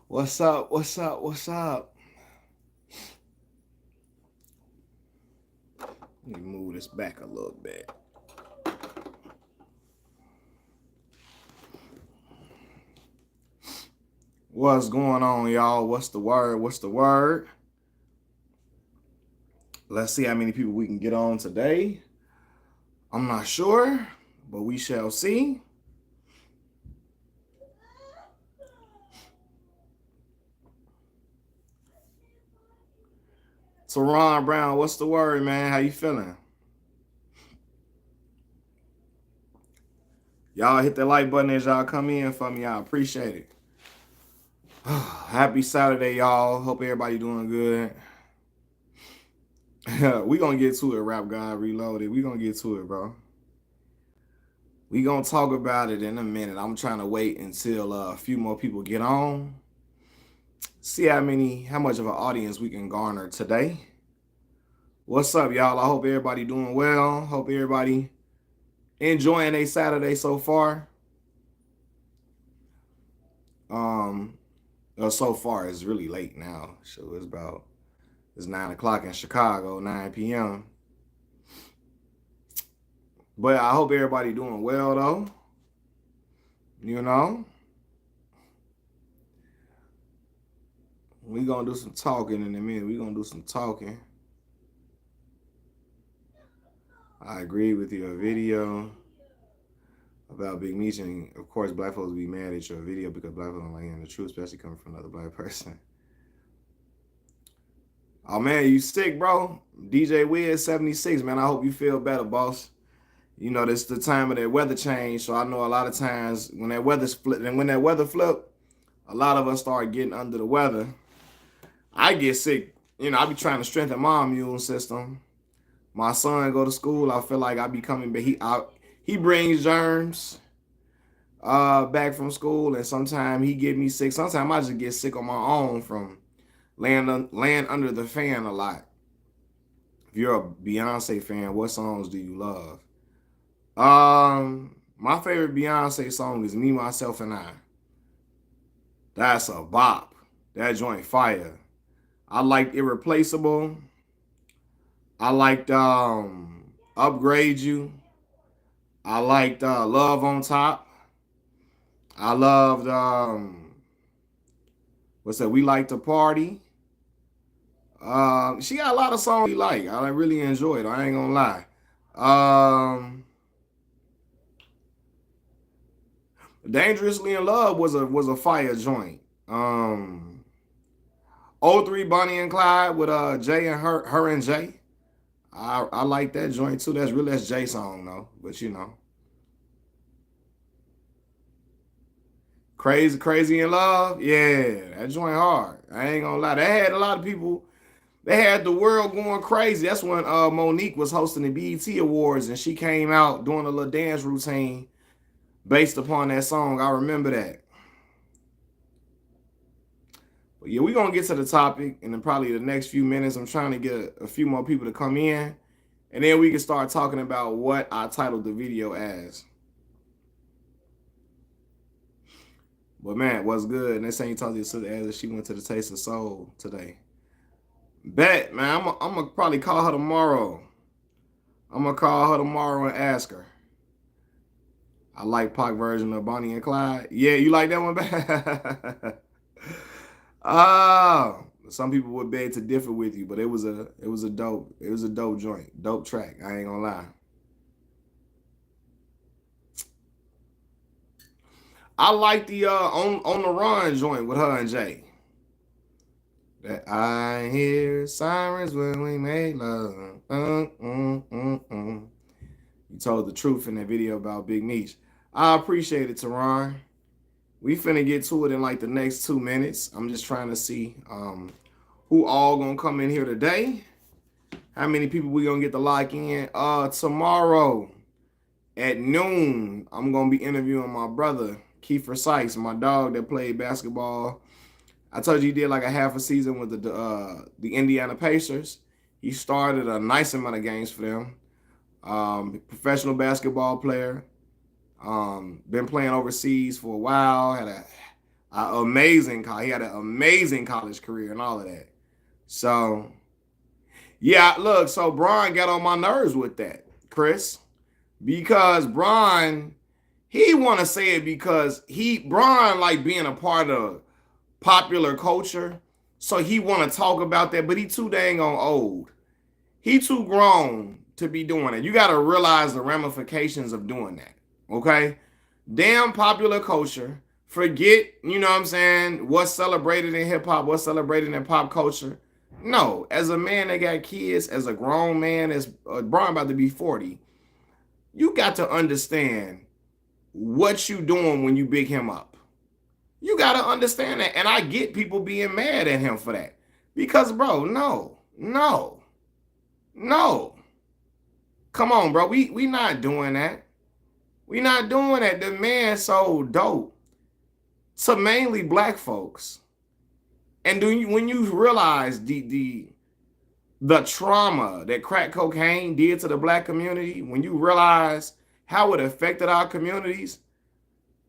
What's up? What's up? What's up? Let me move this back a little bit. What's going on, y'all? What's the word? What's the word? Let's see how many people we can get on today. I'm not sure, but we shall see. Teron Brown, what's the word, man? How you feeling? Y'all hit the like button as y'all come in for me. I appreciate it. Happy Saturday, y'all. Hope everybody doing good. We gonna get to it, Rap God Reloaded. We gonna get to it, bro. We gonna talk about it in a minute. I'm trying to wait until a few more people get on. See how much of an audience we can garner today. What's up, y'all? I hope everybody doing well. Hope everybody enjoying a Saturday so far. So far it's really late now. So it's 9 o'clock in Chicago, 9 p.m. But I hope everybody doing well though. You know? We gonna do some talking in a minute. We gonna do some talking. I agree with your video about Big Meech, and of course black folks be mad at your video because black folks don't like hearing the truth, especially coming from another black person. Oh man, you sick, bro? DJ Wiz 76, man. I hope you feel better, boss. You know, this is the time of that weather change, so I know a lot of times when that weather split and when that weather flip, a lot of us start getting under the weather. I get sick. You know, I be trying to strengthen my immune system. My son go to school. I feel like I be coming, but he brings germs back from school, and sometimes he get me sick. Sometimes I just get sick on my own from laying under the fan a lot. If you're a Beyonce fan, what songs do you love? My favorite Beyonce song is Me, Myself, and I. That's a bop. That joint fire. I liked Irreplaceable. I liked Upgrade You. I liked Love on Top. I loved what's that? We Like to Party. She got a lot of songs we like. I really enjoyed it. I ain't gonna lie. Dangerously in Love was a fire joint. '03 Bonnie and Clyde with Jay and her and Jay. I like that joint too. That's Jay song though, but you know. Crazy in Love, yeah, that joint hard. I ain't gonna lie. They had a lot of people. They had the world going crazy. That's when Monique was hosting the BET Awards and she came out doing a little dance routine based upon that song. I remember that. But yeah, we're gonna get to the topic and then probably the next few minutes. I'm trying to get a few more people to come in, and then we can start talking about what I titled the video as. But man, what's good? And this ain't talking to your sister as if she went to the Taste of Soul today. Bet, man. I'm gonna probably call her tomorrow. I'm gonna call her tomorrow and ask her. I like Pac version of Bonnie and Clyde. Yeah, you like that one back? Some people would beg to differ with you, but it was a dope joint, dope track. I ain't gonna lie. I like the on the Run joint with her and Jay. That I hear sirens when we make love. You told the truth in that video about Big Meech. I appreciate it, Teron. We finna get to it in like the next 2 minutes. I'm just trying to see who all gonna come in here today. How many people we gonna get to lock in? Tomorrow at noon, I'm gonna be interviewing my brother, Kiefer Sykes, my dog that played basketball. I told you he did like a half a season with the Indiana Pacers. He started a nice amount of games for them. Professional basketball player. Been playing overseas for a while. Had Amazing. He had an amazing college career and all of that. So yeah, look. So Brian got on my nerves with that, Chris, because Brian he want to say it because Brian like being a part of popular culture, so he want to talk about that, but he too dang on old. He too grown to be doing it. You got to realize the ramifications of doing that. Okay, damn popular culture. Forget, you know what I'm saying, what's celebrated in hip hop, what's celebrated in pop culture. No, as a man that got kids, as a grown man, as Brian about to be 40, you got to understand what you doing when you big him up. You got to understand that. And I get people being mad at him for that. Because, bro, no. Come on, bro. We not doing that. We not doing that. The man so dope to mainly black folks. And when you realize the trauma that crack cocaine did to the black community, when you realize how it affected our communities,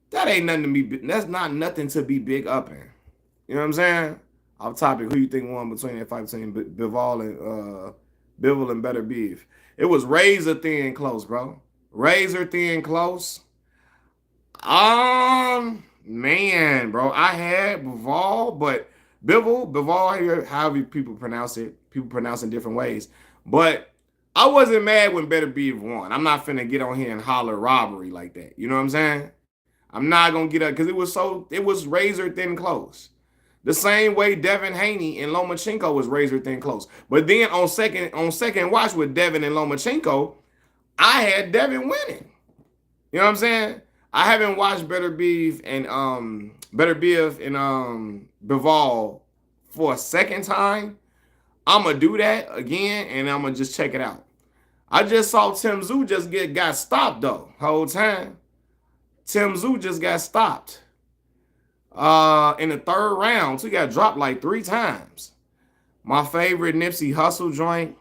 that ain't nothing to be. That's not nothing to be big up in. You know what I'm saying? Off topic, who you think won between that fight between Bivol and Better Beef? It was razor thin close, bro. Razor thin close. Man, bro, I had Bivol, but Bivol, however people pronounce it, people pronounce it different ways. But I wasn't mad when Better Beef won. I'm not finna get on here and holler robbery like that. You know what I'm saying? I'm not gonna get up because it was razor thin close. The same way Devin Haney and Lomachenko was razor thin close. But then on second watch with Devin and Lomachenko, I had Devin winning. You know what I'm saying? I haven't watched Better Beef and Bivol for a second time. I'ma do that again and I'ma just check it out. I just saw Tim Zoo just got stopped though, whole time. Tim Zoo just got stopped. In the third round. So he got dropped like 3 times. My favorite Nipsey Hussle joint.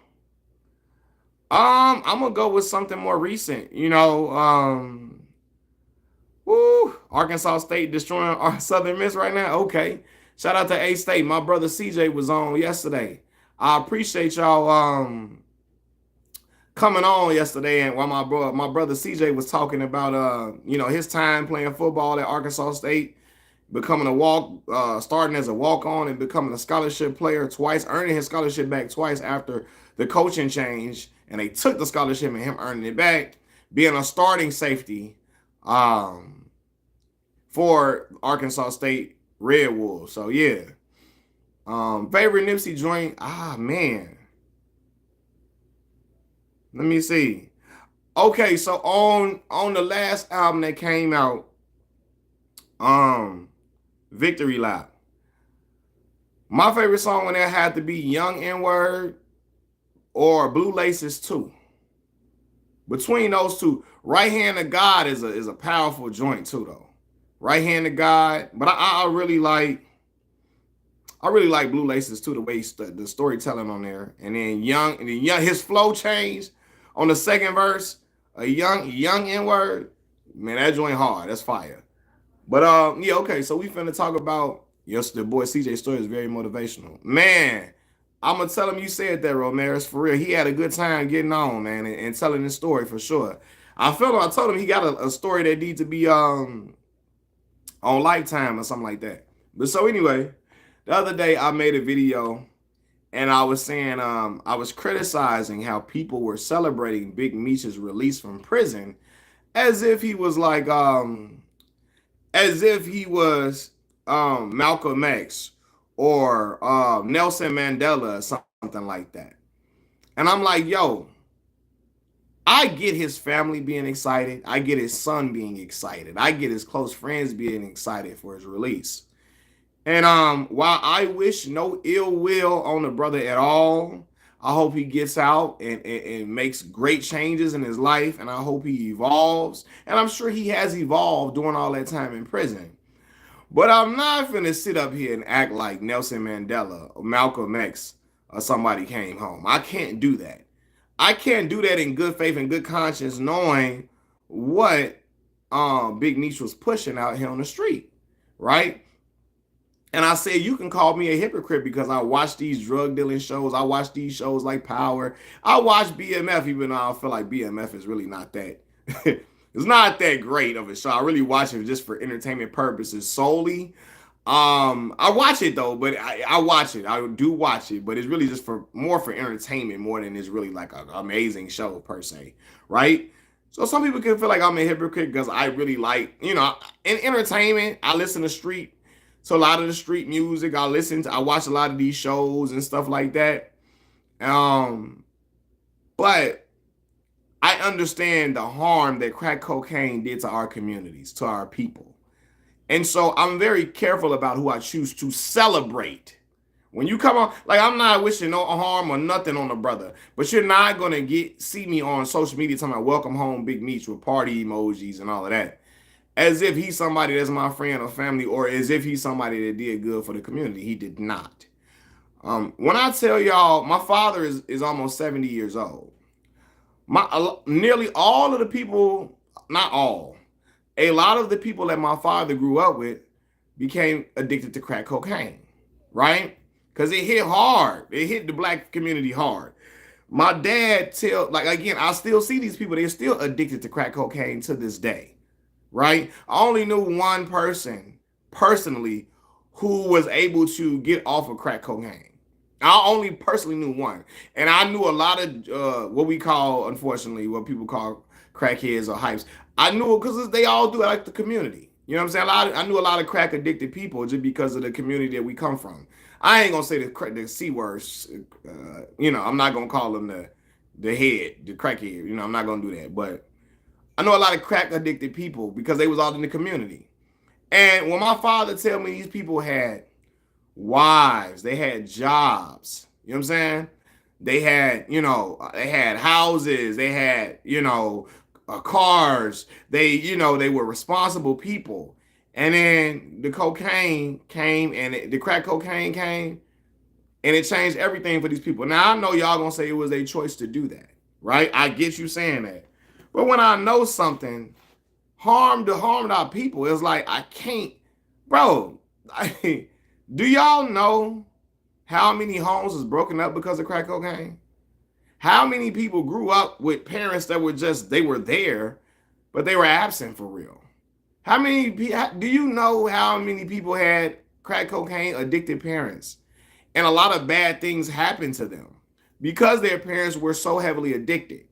I'm gonna go with something more recent. You know, Arkansas State destroying our Southern Miss right now. Okay. Shout out to A State. My brother CJ was on yesterday. I appreciate y'all coming on yesterday, and while my brother CJ was talking about his time playing football at Arkansas State, becoming starting as a walk-on and becoming a scholarship player twice, earning his scholarship back twice after the coaching change, and they took the scholarship and him earning it back, being a starting safety for Arkansas State Red Wolves. So yeah. Favorite Nipsey joint? Man. Let me see. Okay, so on the last album that came out, Victory Lap. My favorite song on there had to be Young N-Word or Blue Laces 2. Between those two, Right Hand of God is a powerful joint too, though. Right Hand of God, but I really like Blue Laces too, the way the storytelling on there, and then his flow changed on the second verse. A young N-Word, man, that joint hard. That's fire. But yeah, okay. So we finna talk about the boy CJ story is very motivational, man. I'm gonna tell him you said that, Romero's for real. He had a good time getting on, man, and telling his story for sure. I told him he got a story that needs to be on Lifetime or something like that. But so anyway, the other day I made a video and I was saying I was criticizing how people were celebrating Big Meech's release from prison as if he was like Malcolm X or Nelson Mandela or something like that. And I'm like, yo, I get his family being excited. I get his son being excited. I get his close friends being excited for his release. And while I wish no ill will on the brother at all, I hope he gets out and makes great changes in his life. And I hope he evolves. And I'm sure he has evolved during all that time in prison. But I'm not finna sit up here and act like Nelson Mandela or Malcolm X or somebody came home. I can't do that. I can't do that in good faith and good conscience, knowing what Big Meech was pushing out here on the street, right? And I said, you can call me a hypocrite because I watch these drug dealing shows. I watch these shows like Power. I watch BMF, even though I feel like BMF is really not that. It's not that great of a show. I really watch it just for entertainment purposes solely. I watch it though, but I watch it. I do watch it, but it's really just for more for entertainment more than it's really like an amazing show per se, right? So some people can feel like I'm a hypocrite because I really like, in entertainment. I listen to a lot of the street music. I watch a lot of these shows and stuff like that. But I understand the harm that crack cocaine did to our communities, to our people. And so I'm very careful about who I choose to celebrate. When you come on, like I'm not wishing no harm or nothing on a brother, but you're not gonna see me on social media talking about welcome home Big Meech with party emojis and all of that. As if he's somebody that's my friend or family, or as if he's somebody that did good for the community. He did not. When I tell y'all, my father is almost 70 years old. Nearly all of the people, not all, a lot of the people that my father grew up with became addicted to crack cocaine, right? Because it hit hard. It hit the black community hard. My dad again, I still see these people, they're still addicted to crack cocaine to this day, right? I only knew one person personally who was able to get off of crack cocaine. I only personally knew one. And I knew a lot of what we call, unfortunately, what people call crackheads or hypes. I knew it because they all do it like the community. You know what I'm saying? I knew a lot of crack addicted people just because of the community that we come from. I ain't gonna say the C words. I'm not gonna call them the crackhead. I'm not gonna do that. But I know a lot of crack addicted people because they was all in the community. And when my father tell me these people had wives, they had jobs, you know what I'm saying? They had houses, they had, cars, they were responsible people. And then the cocaine came and the crack cocaine came and it changed everything for these people. Now I know y'all gonna say it was a choice to do that, right? I get you saying that. But when I know something harm to our people, it's like I can't, bro. Do y'all know how many homes was broken up because of crack cocaine? How many people grew up with parents that they were there, but they were absent for real? Do you know how many people had crack cocaine addicted parents? And a lot of bad things happened to them because their parents were so heavily addicted.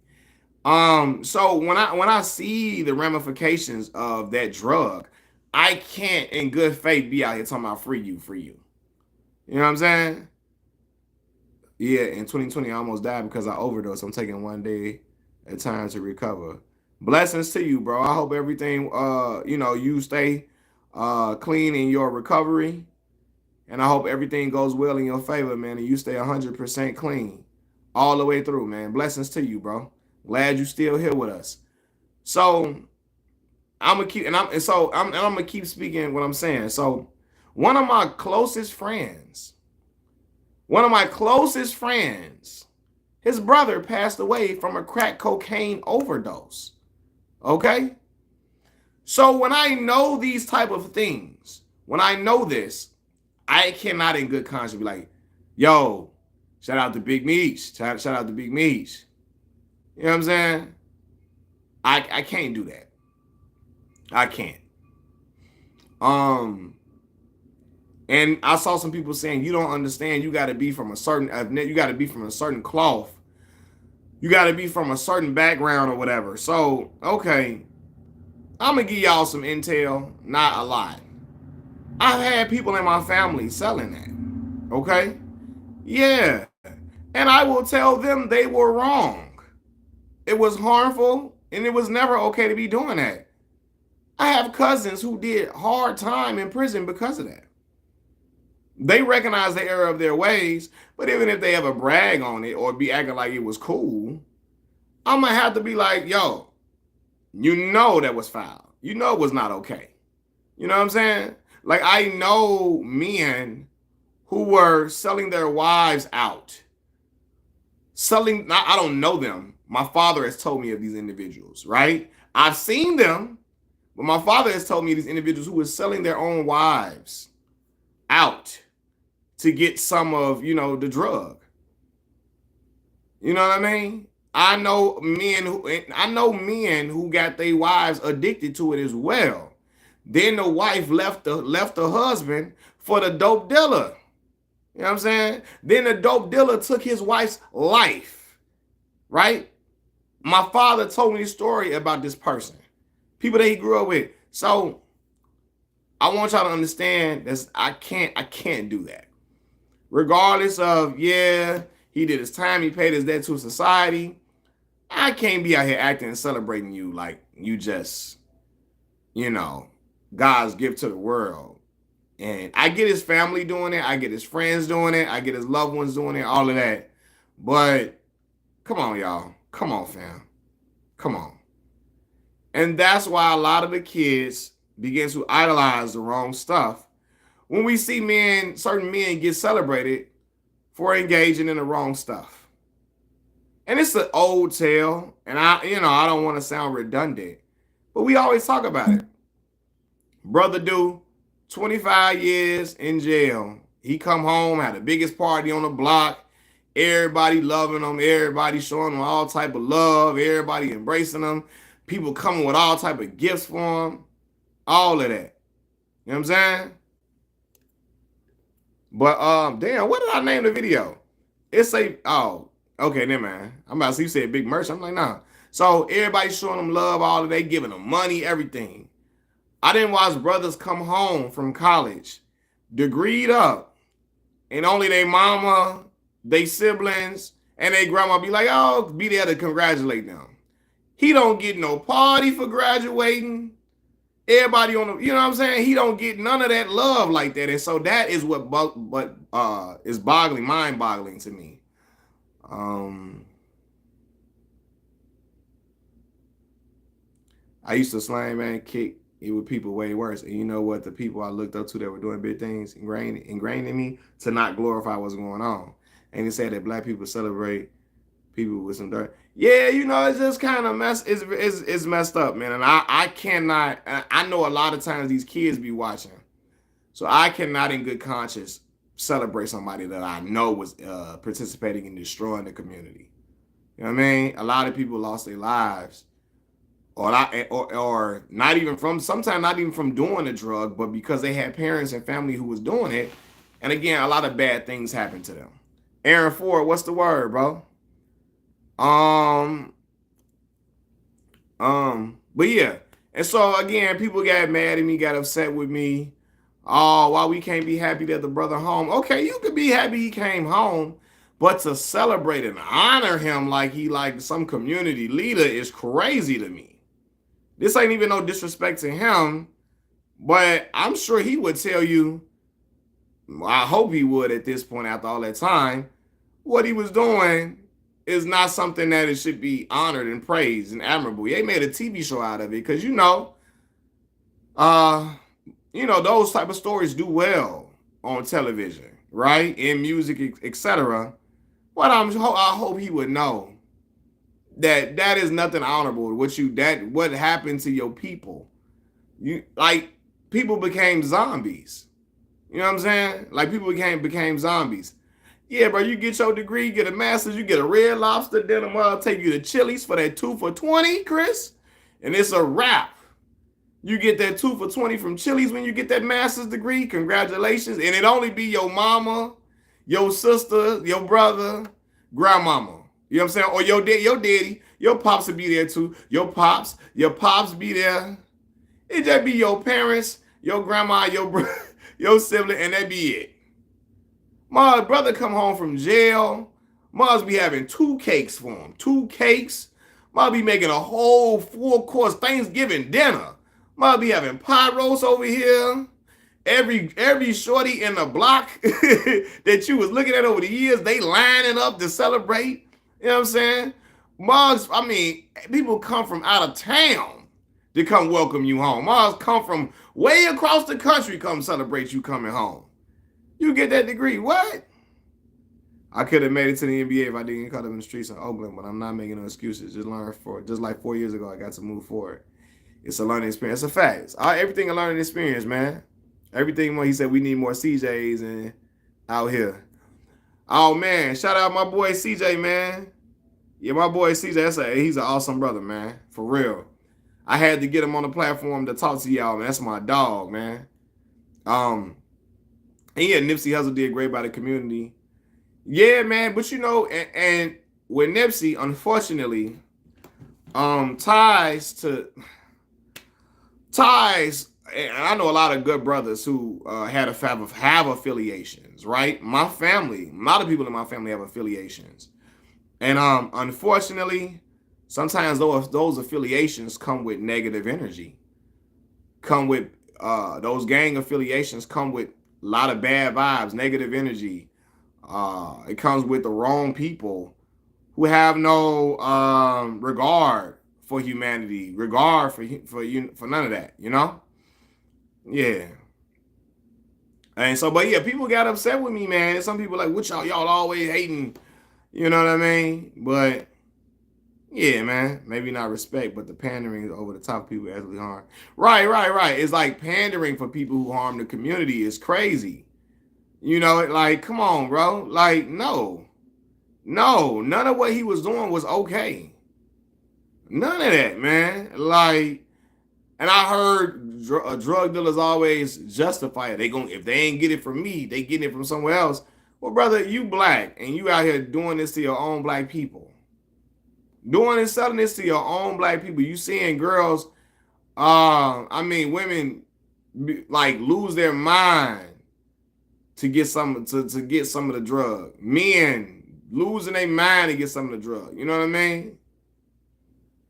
So when I see the ramifications of that drug, I can't in good faith be out here talking about free you. You know what I'm saying? Yeah, in 2020, I almost died because I overdosed. I'm taking one day at a time to recover. Blessings to you, bro. I hope everything, you stay clean in your recovery. And I hope everything goes well in your favor, man. And you stay 100% clean all the way through, man. Blessings to you, bro. Glad you still here with us. So I'm gonna keep speaking what I'm saying. So one of my closest friends, his brother passed away from a crack cocaine overdose. Okay? So when I know these type of things, when I know this, I cannot in good conscience be like, yo, shout out to Big Meech. Shout out to Big Meech. You know what I'm saying? I can't do that. I can't. And I saw some people saying, you don't understand, you gotta be from a certain cloth. You gotta be from a certain background or whatever. So, okay. I'm gonna give y'all some intel, not a lot. I've had people in my family selling that. Okay? Yeah. And I will tell them they were wrong. It was harmful, and it was never okay to be doing that. I have cousins who did hard time in prison because of that. They recognize the error of their ways, but even if they ever brag on it or be acting like it was cool, I'm gonna have to be like, yo, that was foul. It was not okay. You know what I'm saying? Like, I know men who were selling their wives out. I don't know them. My father has told me of these individuals, right? I've seen them, but my father has told me these individuals who were selling their own wives out to get some of, the drug. You know what I mean? I know men who got their wives addicted to it as well. Then the wife left the husband for the dope dealer. You know what I'm saying? Then the dope dealer took his wife's life. Right? My father told me a story about this person, people that he grew up with. So I want y'all to understand that I can't do that. Regardless of, yeah, he did his time, he paid his debt to society. I can't be out here acting and celebrating you like you just, God's gift to the world. And I get his family doing it, I get his friends doing it, I get his loved ones doing it, all of that. But come on, y'all. Come on, fam. Come on. And that's why a lot of the kids begin to idolize the wrong stuff when we see certain men get celebrated for engaging in the wrong stuff. And it's an old tale, and I don't want to sound redundant, but we always talk about it. Brother do 25 years in jail. He come home, had the biggest party on the block. Everybody loving him, everybody showing him all type of love, everybody embracing him, people coming with all type of gifts for him, all of that. You know what I'm saying? But damn, what did I name the video? It's okay, then man. I'm about to see you said big merch. I'm like, nah. So everybody showing them love, all of they giving them money, everything. I didn't watch brothers come home from college, degreed up, and only their mama, they siblings, and their grandma be like, oh, be there to congratulate them. He don't get no party for graduating. Everybody on the, you know what I'm saying? He don't get none of that love like that. And so that is what is mind-boggling to me. I used to slang, man, kick it with people way worse. And you know what? The people I looked up to that were doing big things ingrained in me to not glorify what's going on. And they said that black people celebrate people with some dirt. Yeah, it's just kind of it's messed up, man. And I cannot, I know a lot of times these kids be watching. So I cannot in good conscience celebrate somebody that I know was participating in destroying the community. You know what I mean? A lot of people lost their lives. Or not even sometimes not even from doing the drug, but because they had parents and family who was doing it. And again, a lot of bad things happened to them. Aaron Ford, what's the word, bro? But yeah. And so again, people got mad at me, got upset with me. Oh, why we can't be happy that the brother home? Okay, you could be happy he came home, but to celebrate and honor him like he like some community leader is crazy to me. This ain't even no disrespect to him, but I'm sure he would tell you, I hope he would at this point after all that time, what he was doing is not something that it should be honored and praised and admirable. They made a TV show out of it because those type of stories do well on television, right? In music, etc. But I hope he would know that is nothing honorable. What happened to your people? People became zombies. You know what I'm saying? Like people became zombies. Yeah, bro, you get your degree, get a master's, you get a Red Lobster dinner, I'll take you to Chili's for that 2 for $20, Chris, and it's a wrap. You get that 2 for $20 from Chili's when you get that master's degree. Congratulations. And it only be your mama, your sister, your brother, grandmama. You know what I'm saying? Or your daddy, your pops will be there too. Your pops be there. It just be your parents, your grandma, your sibling, and that be it. My brother come home from jail. Must be having 2 cakes for him. 2 cakes. Must be making a whole 4-course Thanksgiving dinner. Must be having pot roast over here. Every shorty in the block that you was looking at over the years, they lining up to celebrate. You know what I'm saying? People come from out of town to come welcome you home. Mugs come from way across the country come celebrate you coming home. You get that degree. What? I could have made it to the NBA if I didn't get caught up in the streets in Oakland, but I'm not making no excuses. Just like 4 years ago, I got to move forward. It's a learning experience. It's a fact. Everything a learning experience, man. Everything more. He said we need more CJs and out here. Oh man, shout out my boy CJ, man. Yeah, my boy CJ, he's an awesome brother, man. For real. I had to get him on the platform to talk to y'all, man. That's my dog, man. And yeah, Nipsey Hussle did great by the community. Yeah, man. But you know, and with Nipsey, unfortunately, ties. And I know a lot of good brothers who have affiliations, right? My family, a lot of people in my family have affiliations, and unfortunately, sometimes those affiliations come with negative energy. Come with those gang affiliations come with a lot of bad vibes, negative energy. It comes with the wrong people who have no regard for humanity, regard for none of that, you know? Yeah. And so, but yeah, people got upset with me, man. Some people like, what y'all always hating, you know what I mean? But yeah, man, maybe not respect, but the pandering over the top people actually harm. Right. It's like pandering for people who harm the community is crazy. You know, like, come on, bro. Like, no, none of what he was doing was okay. None of that, man. Like, and I heard drug dealers always justify it. If they ain't get it from me, they getting it from somewhere else. Well, brother, you black and you out here doing this to your own black people. Selling this to your own black people. You seeing girls, women like lose their mind to get some to get some of the drug. Men losing their mind to get some of the drug. You know what I mean?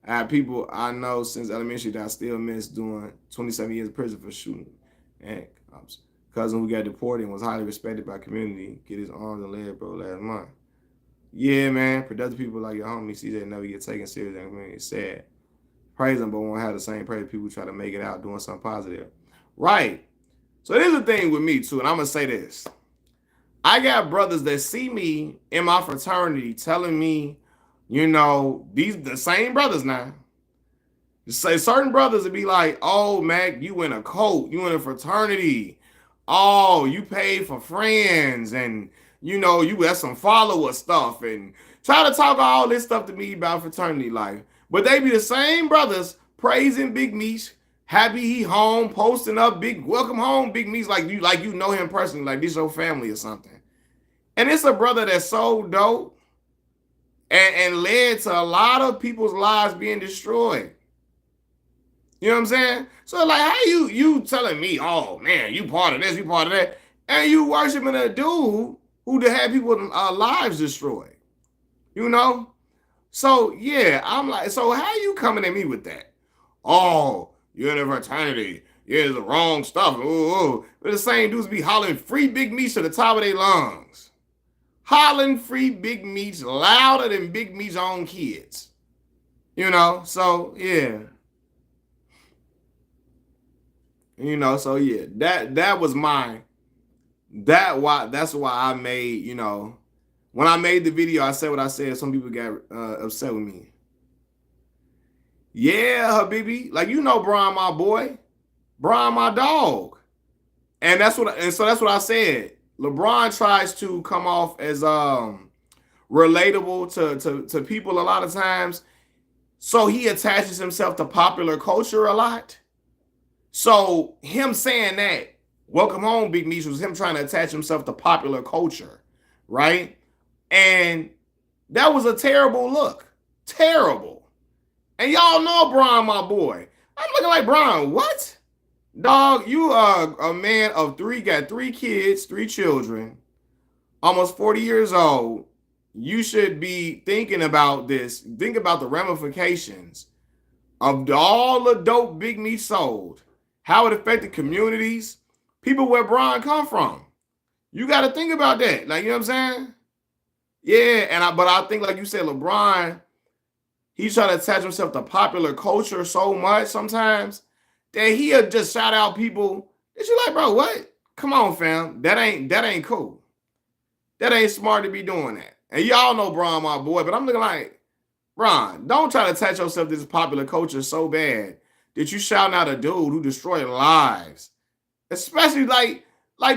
I have people I know since elementary that I still miss doing 27 years in prison for shooting. And cousin who got deported and was highly respected by community get his arms and legs broke last month. Yeah, man. Productive people like your homie CJ never get taken serious. I mean, it's sad. Praise them, but won't have the same praise people try to make it out doing something positive. Right. So there's a thing with me too, and I'm gonna say this. I got brothers that see me in my fraternity telling me, you know, the same brothers now. Say certain brothers would be like, oh, Mac, you in a cult, you in a fraternity. Oh, you paid for friends, and you know, you got some follower stuff, and try to talk all this stuff to me about fraternity life. But they be the same brothers praising Big Meech, happy he home, posting up big welcome home, Big Meech, like you know him personally, like this your family or something. And it's a brother that's so dope and led to a lot of people's lives being destroyed. You know what I'm saying? So like, how you telling me, oh man, you part of this, you part of that, and you worshiping a dude who had people's lives destroyed? You know? So yeah, I'm like, so how you coming at me with that? Oh, you're in a fraternity. Yeah, the wrong stuff. Ooh. But the same dudes be hollering free Big Meech to the top of their lungs. Hollering free Big Meech louder than Big Meech's own kids. You know, so yeah. You know, so yeah, that was mine. That's why I made, you know, when I made the video, I said what I said. Some people got upset with me. Yeah, Habibi, like, you know, Brian, my boy, Brian, my dog, and so that's what I said. LeBron tries to come off as relatable to people a lot of times, so he attaches himself to popular culture a lot. So him saying that, welcome home, Big Meech, was him trying to attach himself to popular culture, right? And that was a terrible look. Terrible. And y'all know Brian, my boy. I'm looking like, Brian, what? Dog, you are a man of got 3 kids, 3 children, almost 40 years old. You should be thinking about this. Think about the ramifications of all the dope Big Meech sold. How it affected communities, people where Brian come from. You got to think about that. Like, you know what I'm saying? Yeah, but I think, like you said, LeBron, he's trying to attach himself to popular culture so much sometimes that he'll just shout out people that you like, bro, what? Come on, fam. That ain't cool. That ain't smart to be doing that. And y'all know Brian, my boy, but I'm looking like, Brian, don't try to attach yourself to this popular culture so bad that you shouting out a dude who destroyed lives. especially like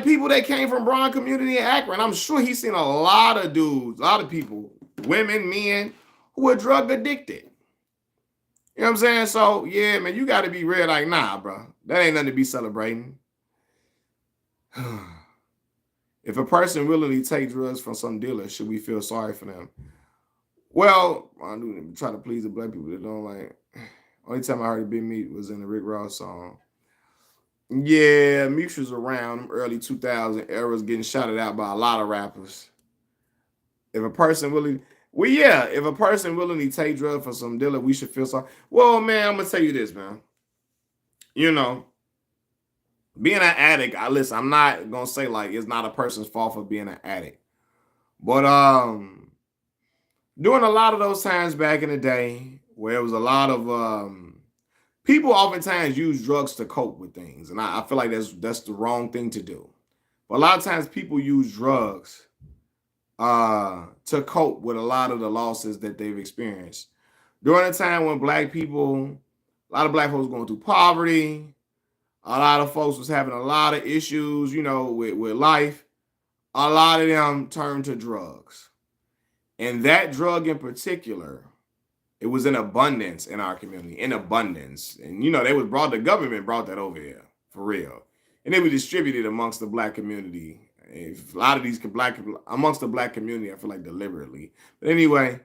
people that came from Brown community in Akron. I'm sure he's seen a lot of dudes, a lot of people, women, men who are drug addicted. You know what I'm saying? So yeah, man, you got to be real. Like, nah, bro, that ain't nothing to be celebrating. If a person willingly take drugs from some dealer, should we feel sorry for them? Well, I do try to please the black people that don't like. Only time I heard a Big Meech was in the Rick Ross song. Yeah, Meech was around early 2000 eras getting shouted out by a lot of rappers. If a person willingly, well, yeah, if a person willingly take drugs for some dealer, we should feel sorry. Well, man, I'm gonna tell you this, man. You know, being an addict, listen, I'm not gonna say like it's not a person's fault for being an addict. But during a lot of those times back in the day where it was a lot of people oftentimes use drugs to cope with things. And I feel like that's the wrong thing to do. But a lot of times people use drugs to cope with a lot of the losses that they've experienced. During a time when a lot of black folks going through poverty, a lot of folks was having a lot of issues, with life. A lot of them turned to drugs. And that drug in particular, it was in abundance in our community, in abundance. And, the government brought that over here, for real. And it was distributed amongst the black community. A lot of these amongst the black community, I feel like deliberately. But anyway,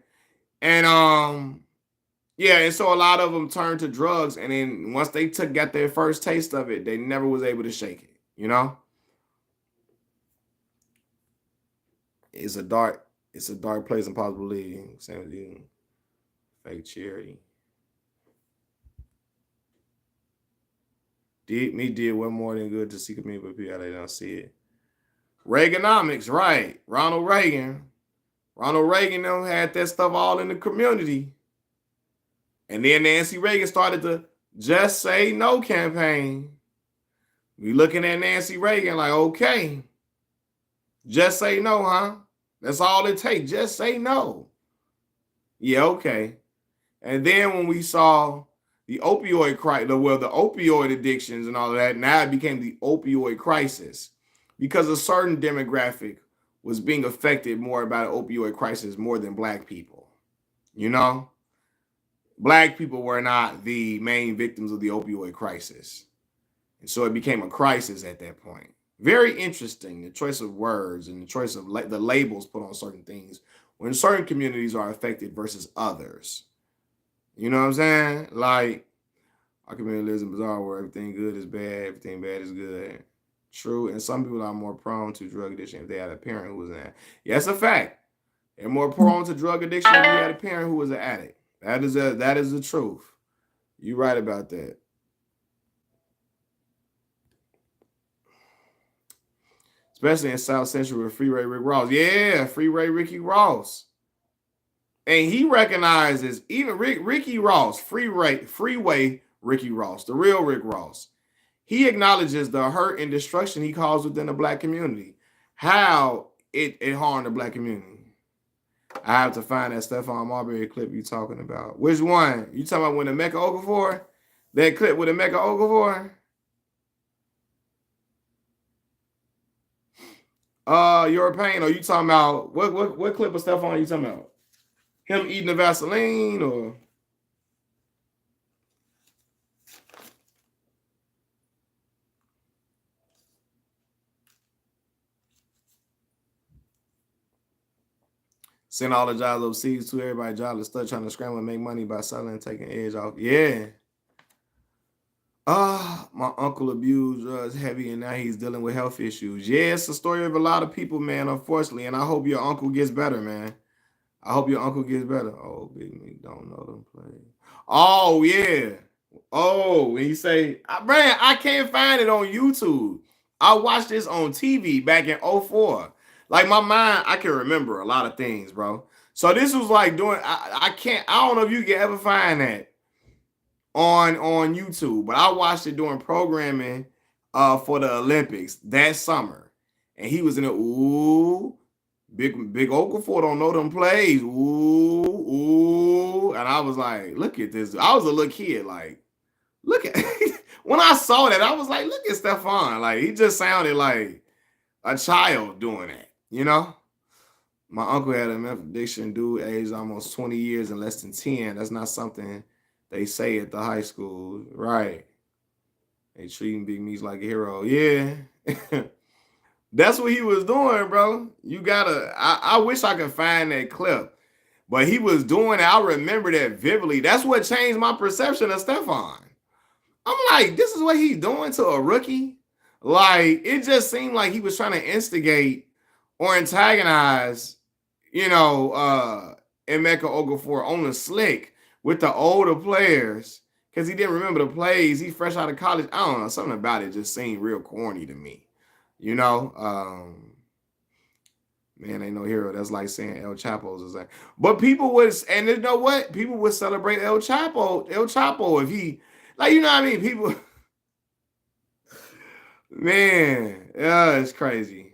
and and so a lot of them turned to drugs. And then once they got their first taste of it, they never was able to shake it, It's a dark place, impossible to leave. Same with you. Fake charity. Did one more than good to see community, but people they don't see it. Reaganomics, right? Ronald Reagan them had that stuff all in the community. And then Nancy Reagan started the Just Say No campaign. We looking at Nancy Reagan like, okay, just say no, huh? That's all it takes. Just say no. Yeah, okay. And then when we saw the opioid crisis, the opioid addictions and all of that, now it became the opioid crisis because a certain demographic was being affected more by the opioid crisis more than black people. Black people were not the main victims of the opioid crisis. And so it became a crisis at that point. Very interesting, the choice of words and the choice of the labels put on certain things when certain communities are affected versus others. You know what I'm saying? Like, our community lives in a bizarre where everything good is bad, everything bad is good. True, and some people are more prone to drug addiction if they had a parent who was an addict. Yeah, that's a fact. They're more prone to drug addiction if you had a parent who was an addict. That is the truth. You're right about that. Especially in South Central with Freeway Rick Ross. Yeah, Freeway Ricky Ross. And he recognizes even Ricky Ross, Freeway Ricky Ross, the real Rick Ross. He acknowledges the hurt and destruction he caused within the black community. How it harmed the black community. I have to find that Stephon Marbury clip you talking about. Which one? You talking about when the Mecca Okafor? That clip with the Mecca Okafor? Your pain, or you talking about what clip of Stephon you talking about? Him eating the Vaseline or send all the jobs overseas to everybody jobless, stuck trying to scramble and make money by selling and taking edge off. Yeah. My uncle abused drugs heavy and now he's dealing with health issues. Yeah, it's a story of a lot of people, man, unfortunately. And I hope your uncle gets better, man. I hope your uncle gets better. Oh, Big Meech don't know them play. Oh, yeah. Oh, and you say, man, I can't find it on YouTube. I watched this on TV back in 2004. Like my mind, I can remember a lot of things, bro. So this was like I don't know if you can ever find that on YouTube, but I watched it during programming for the Olympics that summer. And he was in it, ooh, Big Okafor don't know them plays. Ooh. And I was like, look at this. I was a little kid, like, look at when I saw that, I was like, look at Stefan. Like, he just sounded like a child doing that, you know? My uncle had a meth addiction, dude, aged almost 20 years and less than 10. That's not something they say at the high school. Right. They treating Big Meech like a hero. Yeah. That's what he was doing, bro. You gotta, I wish I could find that clip. But he was doing it. I remember that vividly. That's what changed my perception of Stefan. I'm like, this is what he's doing to a rookie. Like, it just seemed like he was trying to instigate or antagonize, Emeka Okafor on the slick with the older players because he didn't remember the plays. He's fresh out of college. I don't know. Something about it just seemed real corny to me. Man, ain't no hero. That's like saying El Chapo's is like. But people would, and you know what? People would celebrate El Chapo if he, like, you know what I mean? People, man, yeah, it's crazy.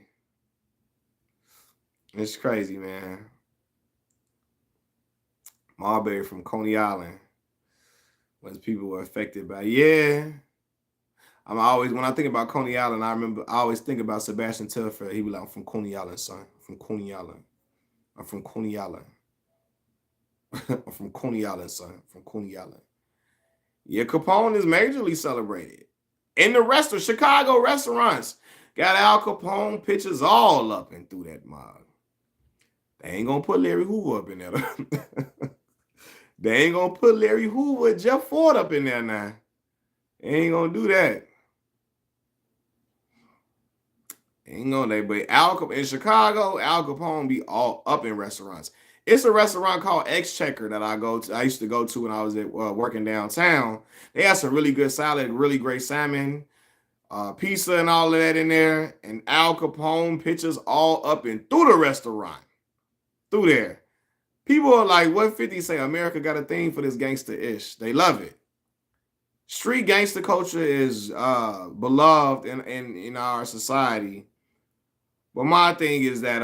It's crazy, man. Marbury from Coney Island. When people were affected by, yeah. I'm always, when I think about Coney Island, I always think about Sebastian Telfair. He was like, I'm from Coney Island, son. From Coney Island. I'm from Coney Island. I'm from Coney Island, son. From Coney Island. Yeah, Capone is majorly celebrated. In the Chicago restaurants, got Al Capone pictures all up and through that mug. They ain't gonna put Larry Hoover up in there. They ain't gonna put Larry Hoover, Jeff Ford up in there now. They ain't gonna do that. Ain't gonna, but in Chicago, Al Capone be all up in restaurants. It's a restaurant called Exchequer that I used to go to when I was working downtown. They had some really good salad, really great salmon, pizza, and all of that in there. And Al Capone pictures all up and through the restaurant, through there. People are like, what 50 say? America got a thing for this gangster-ish. They love it. Street gangster culture is beloved in our society. But my thing is that,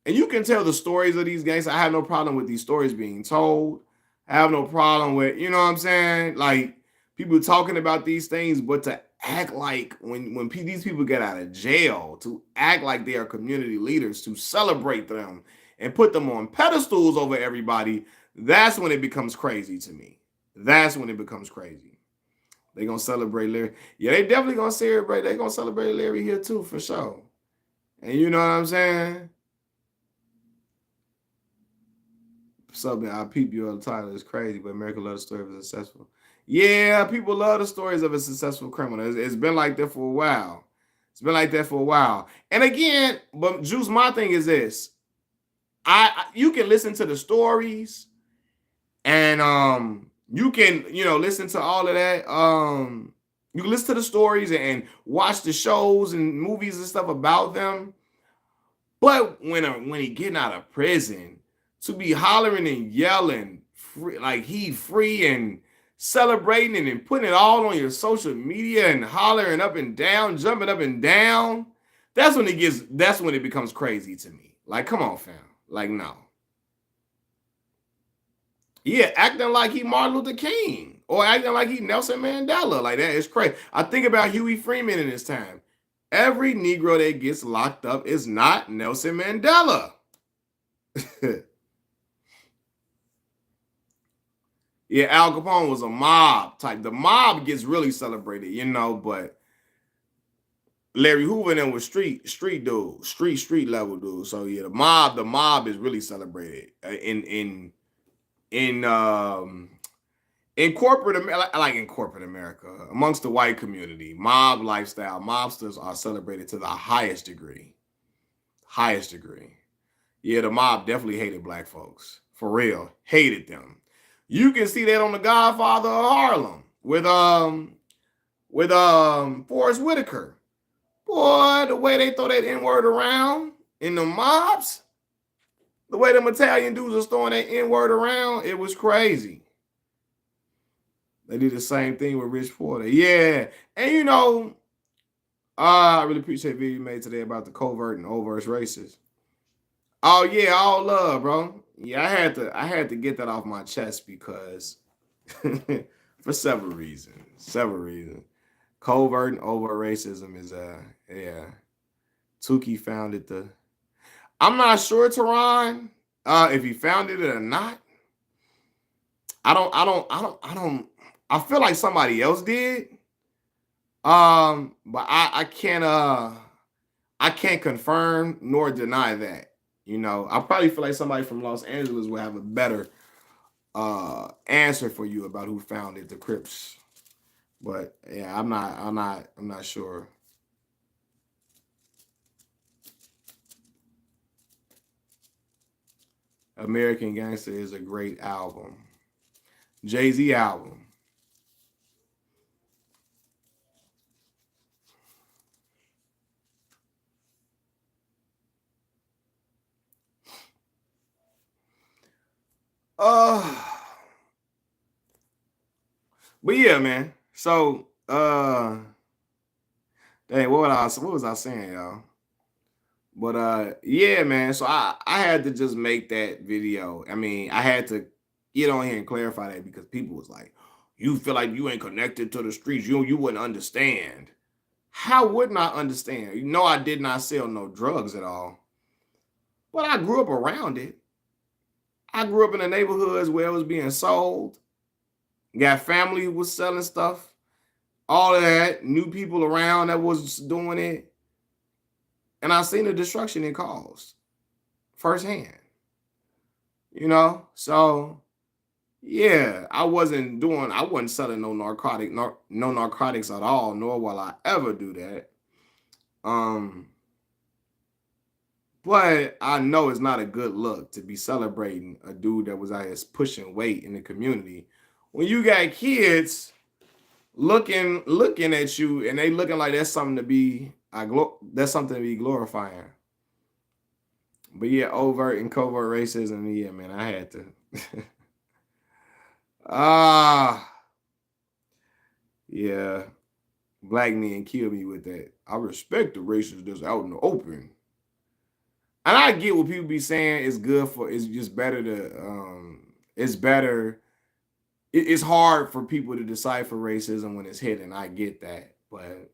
and you can tell the stories of these gangsters. I have no problem with these stories being told. I have no problem with, you know what I'm saying? Like, people talking about these things, but to act like when these people get out of jail, to act like they are community leaders, to celebrate them and put them on pedestals over everybody, that's when it becomes crazy to me. That's when it becomes crazy. They're going to celebrate Larry. Yeah, they definitely going to celebrate. They're going to celebrate Larry here too, for sure. And you know what I'm saying? Something I peep you on the title is crazy, but America loves the story of a successful. Yeah, people love the stories of a successful criminal. It's been like that for a while. It's been like that for a while. And again, but Juice, my thing is this. You can listen to the stories and you can, listen to all of that. You can listen to the stories and watch the shows and movies and stuff about them. But when he getting out of prison, to be hollering and yelling like he free and celebrating and putting it all on your social media and hollering up and down, jumping up and down, that's when it becomes crazy to me. Like, come on, fam. Like, no. Yeah, acting like he Martin Luther King or acting like he Nelson Mandela. Like, that is crazy. I think about Huey Freeman in his time. Every Negro that gets locked up is not Nelson Mandela. Yeah, Al Capone was a mob type. The mob gets really celebrated, but Larry Hoover then was street dude, street level dude. So yeah, the mob is really celebrated in corporate America, like in corporate America, amongst the white community. Mob lifestyle, mobsters are celebrated to the highest degree. Highest degree. Yeah, the mob definitely hated black folks. For real. Hated them. You can see that on The Godfather of Harlem with Forrest Whitaker. Boy, the way they throw that N-word around in the mobs, the way them Italian dudes was throwing that N-word around, it was crazy. They did the same thing with Rich Porter. Yeah. And I really appreciate the video you made today about the covert and overt racists. Oh yeah, all love, bro. Yeah, I had to get that off my chest because for several reasons. Covert and overt racism is yeah. Tukey founded the. I'm not sure, Teron, if he founded it or not. I don't. I feel like somebody else did. But I can't confirm nor deny that. You know, I probably feel like somebody from Los Angeles will have a better answer for you about who founded the Crips. But yeah, I'm not sure. American Gangster is a great album. JayZ album. Uh but yeah, man. So dang, what was I saying, y'all? But yeah, man. So I had to just make that video. I mean, I had to get on here and clarify that because people was like, you feel like you ain't connected to the streets. You wouldn't understand. How wouldn't I understand? You know, I did not sell no drugs at all. But I grew up around it. I grew up in the neighborhoods where it was being sold. Got family was selling stuff. All of that. New people around that was doing it. And I seen the destruction it caused firsthand. You know? So yeah, I wasn't selling no narcotics at all, nor will I ever do that. Um, but I know it's not a good look to be celebrating a dude that was out here pushing weight in the community. When you got kids looking at you and they looking like that's something to be that's something to be glorifying. But yeah, overt and covert racism, yeah, man, I had to. Ah, yeah. Black men kill me with that. I respect the racists that's out in the open. And I get what people be saying it's good for it's just better to it's better it's hard for people to decipher racism when it's hidden. I get that. But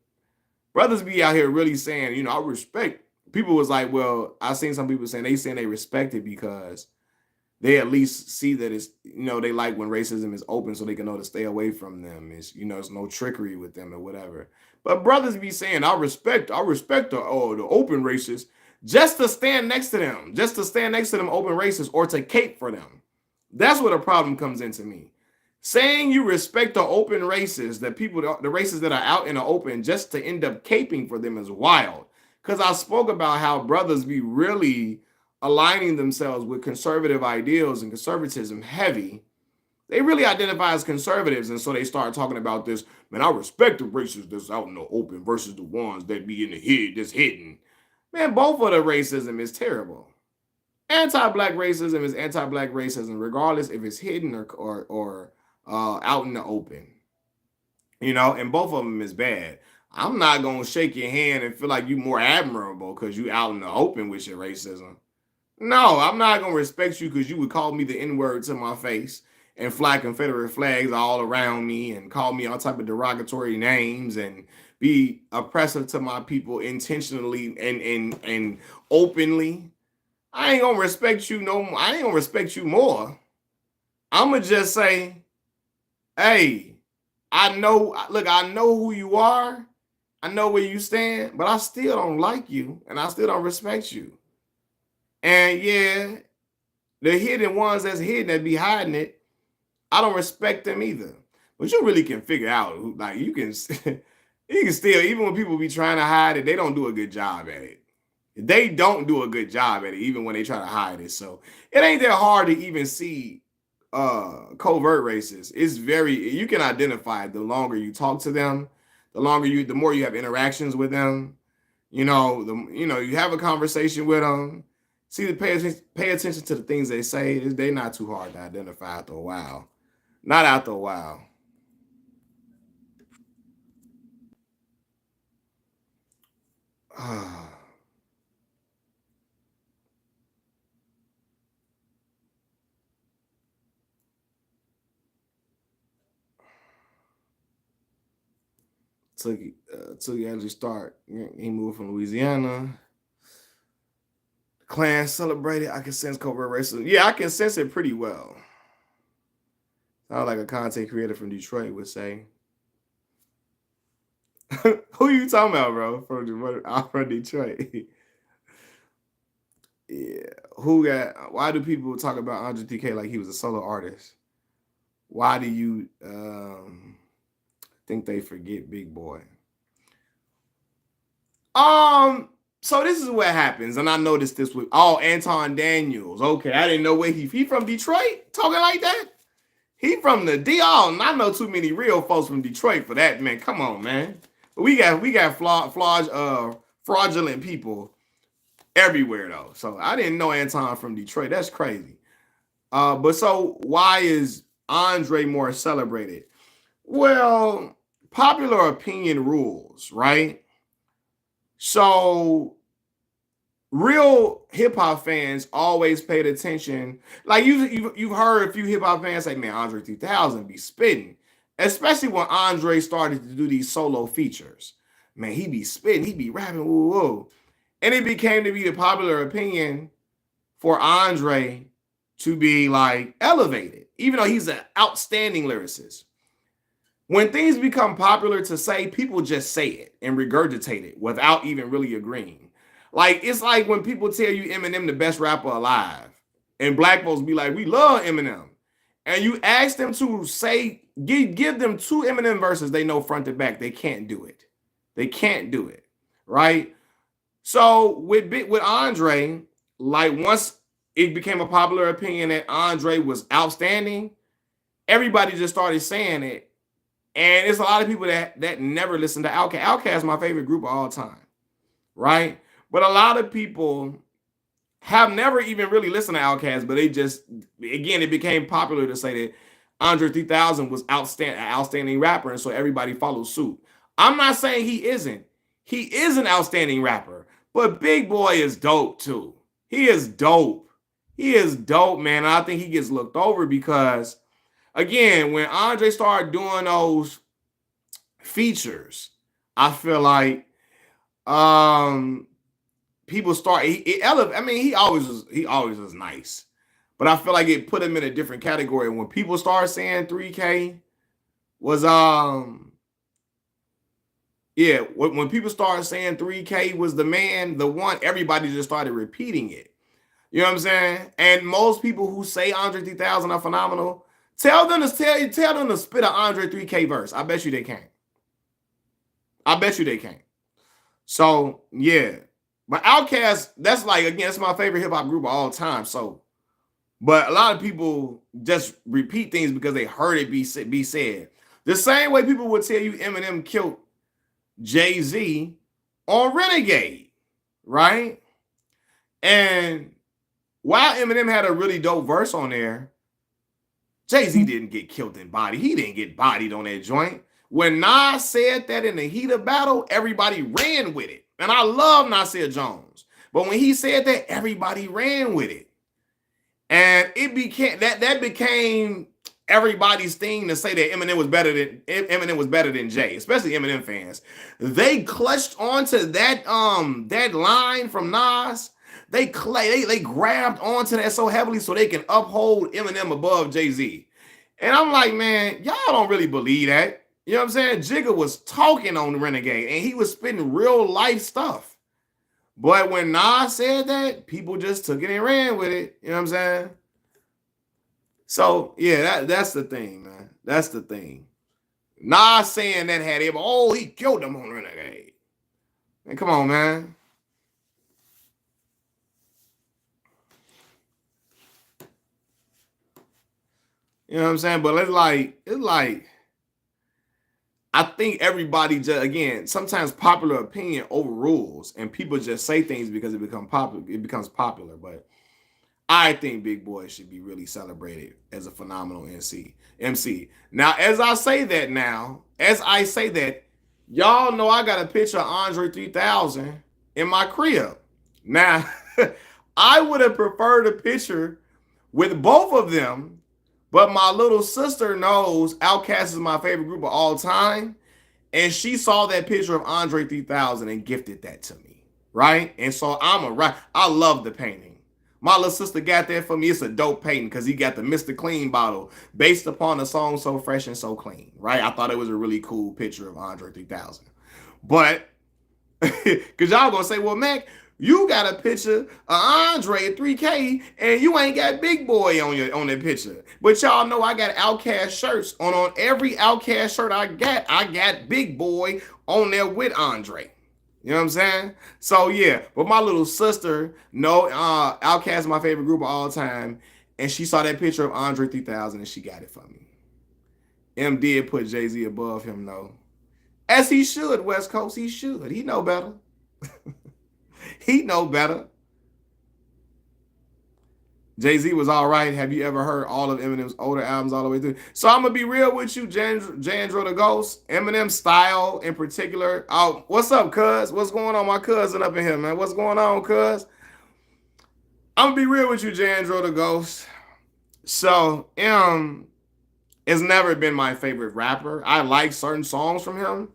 brothers be out here really saying, you know, I respect people was like, well, I seen some people saying they respect it because they at least see that it's they like when racism is open so they can know to stay away from them. It's there's no trickery with them or whatever. But brothers be saying I respect the open racists just to stand next to them, open racists or to cape for them. That's where the problem comes into me. Saying you respect the open racists, the racists that are out in the open, just to end up caping for them is wild. Because I spoke about how brothers be really aligning themselves with conservative ideals and conservatism heavy. They really identify as conservatives, and so they start talking about this. Man, I respect the racists that's out in the open versus the ones that be in the that's hidden. Man, both of the racism is terrible. Anti-black racism is anti-black racism, regardless if it's hidden or out in the open. And both of them is bad. I'm not gonna shake your hand and feel like you more admirable because you out in the open with your racism. No, I'm not gonna respect you because you would call me the N-word to my face and fly Confederate flags all around me and call me all type of derogatory names and be oppressive to my people intentionally and openly. I ain't gonna respect you no more. I ain't gonna respect you more. I'ma just say, hey, I know who you are. I know where you stand, but I still don't like you and I still don't respect you. And yeah, the hidden ones that's hidden that be hiding it, I don't respect them either. But you really can figure out who, like you can you can still, even when people be trying to hide it, they don't do a good job at it. They don't do a good job at it, even when they try to hide it. So it ain't that hard to even see covert racists. It's very you can identify it the longer you talk to them, the more you have interactions with them. You have a conversation with them. See, pay attention to the things they say. They're not too hard to identify after a while. Not after a while. took actually start. He moved from Louisiana. Klan celebrated. I can sense covert racism. Yeah, I can sense it pretty well. Sound like a content creator from Detroit would say. Who you talking about, bro? From Detroit. Yeah. Who got? Why do people talk about Andre 3K like he was a solo artist? Why do you think they forget Big Boy? So this is what happens, and I noticed this with Anton Daniels. Okay, I didn't know where he from Detroit talking like that. He from the D. And I know too many real folks from Detroit for that, man. Come on, man. We got fraudulent people everywhere though. So I didn't know Anton from Detroit. That's crazy. But so why is Andre more celebrated? Well, popular opinion rules, right? So real hip hop fans always paid attention. Like you've heard a few hip hop fans say, "Man, Andre 3000 be spitting," especially when Andre started to do these solo features. Man, he be spitting, he be rapping, woo woo, and it became to be the popular opinion for Andre to be like elevated, even though he's an outstanding lyricist. When things become popular to say, people just say it and regurgitate it without even really agreeing. Like, it's like when people tell you Eminem the best rapper alive, and black folks be like, we love Eminem. And you ask them to say, give them two Eminem verses they know front to back. They can't do it. They can't do it. Right? So with Andre, like once it became a popular opinion that Andre was outstanding, everybody just started saying it. And it's a lot of people that never listen to Outkast. Outkast is my favorite group of all time, right? But a lot of people have never even really listened to Outkast, but they just, again, it became popular to say that Andre 3000 was outstanding rapper, and so everybody followed suit. I'm not saying he isn't. He is an outstanding rapper, but Big Boy is dope too. He is dope. He is dope, man. And I think he gets looked over because, again, when Andre started doing those features, I feel like people start. He always was nice, but I feel like it put him in a different category. When people start saying 3K was when people started saying 3K was the man, the one, everybody just started repeating it. You know what I'm saying? And most people who say Andre 3000 are phenomenal. Tell them to spit an Andre 3K verse. I bet you they can't. So yeah, but Outkast, that's like, again, it's my favorite hip hop group of all time. So, but a lot of people just repeat things because they heard it be said. The same way people would tell you Eminem killed JayZ on Renegade, right? And while Eminem had a really dope verse on there, JayZ didn't get killed in body. He didn't get bodied on that joint. When Nas said that in the heat of battle, everybody ran with it. And I love Nasir Jones. But when he said that, everybody ran with it. And it became that became everybody's thing to say that Eminem was better than Jay, especially Eminem fans. They clutched onto that line from Nas. They grabbed onto that so heavily so they can uphold Eminem above JayZ. And I'm like, man, y'all don't really believe that. You know what I'm saying? Jigga was talking on Renegade and he was spitting real life stuff. But when Nas said that, people just took it and ran with it. You know what I'm saying? So, yeah, that's the thing, man. That's the thing. Nas saying that had him, he killed him on Renegade. Man, come on, man. You know what I'm saying? But it's like, I think everybody just, again, sometimes popular opinion overrules and people just say things because it becomes popular. But I think Big Boy should be really celebrated as a phenomenal MC. Now, as I say that, y'all know I got a picture of Andre 3000 in my crib. Now, I would have preferred a picture with both of them, but my little sister knows Outkast is my favorite group of all time. And she saw that picture of Andre 3000 and gifted that to me, right? And so I love the painting. My little sister got that for me. It's a dope painting because he got the Mr. Clean bottle based upon the song So Fresh and So Clean, right? I thought it was a really cool picture of Andre 3000. But, because y'all gonna say, well, Mac, you got a picture of Andre at 3K and you ain't got Big Boy on that picture. But y'all know I got Outcast shirts. On every Outcast shirt I got Big Boy on there with Andre. You know what I'm saying? So yeah, but my little sister, no, Outkast is my favorite group of all time, and she saw that picture of Andre 3000 and she got it for me. M did put JayZ above him though. As he should, West Coast, he should. He know better. He know better. JayZ was all right. Have you ever heard all of Eminem's older albums all the way through? So I'm gonna be real with you, Jandro the Ghost. Eminem style in particular. Oh, what's up, cuz? What's going on, my cousin up in here, man? What's going on, cuz? I'm gonna be real with you, Jandro the Ghost. So has never been my favorite rapper. I like certain songs from him,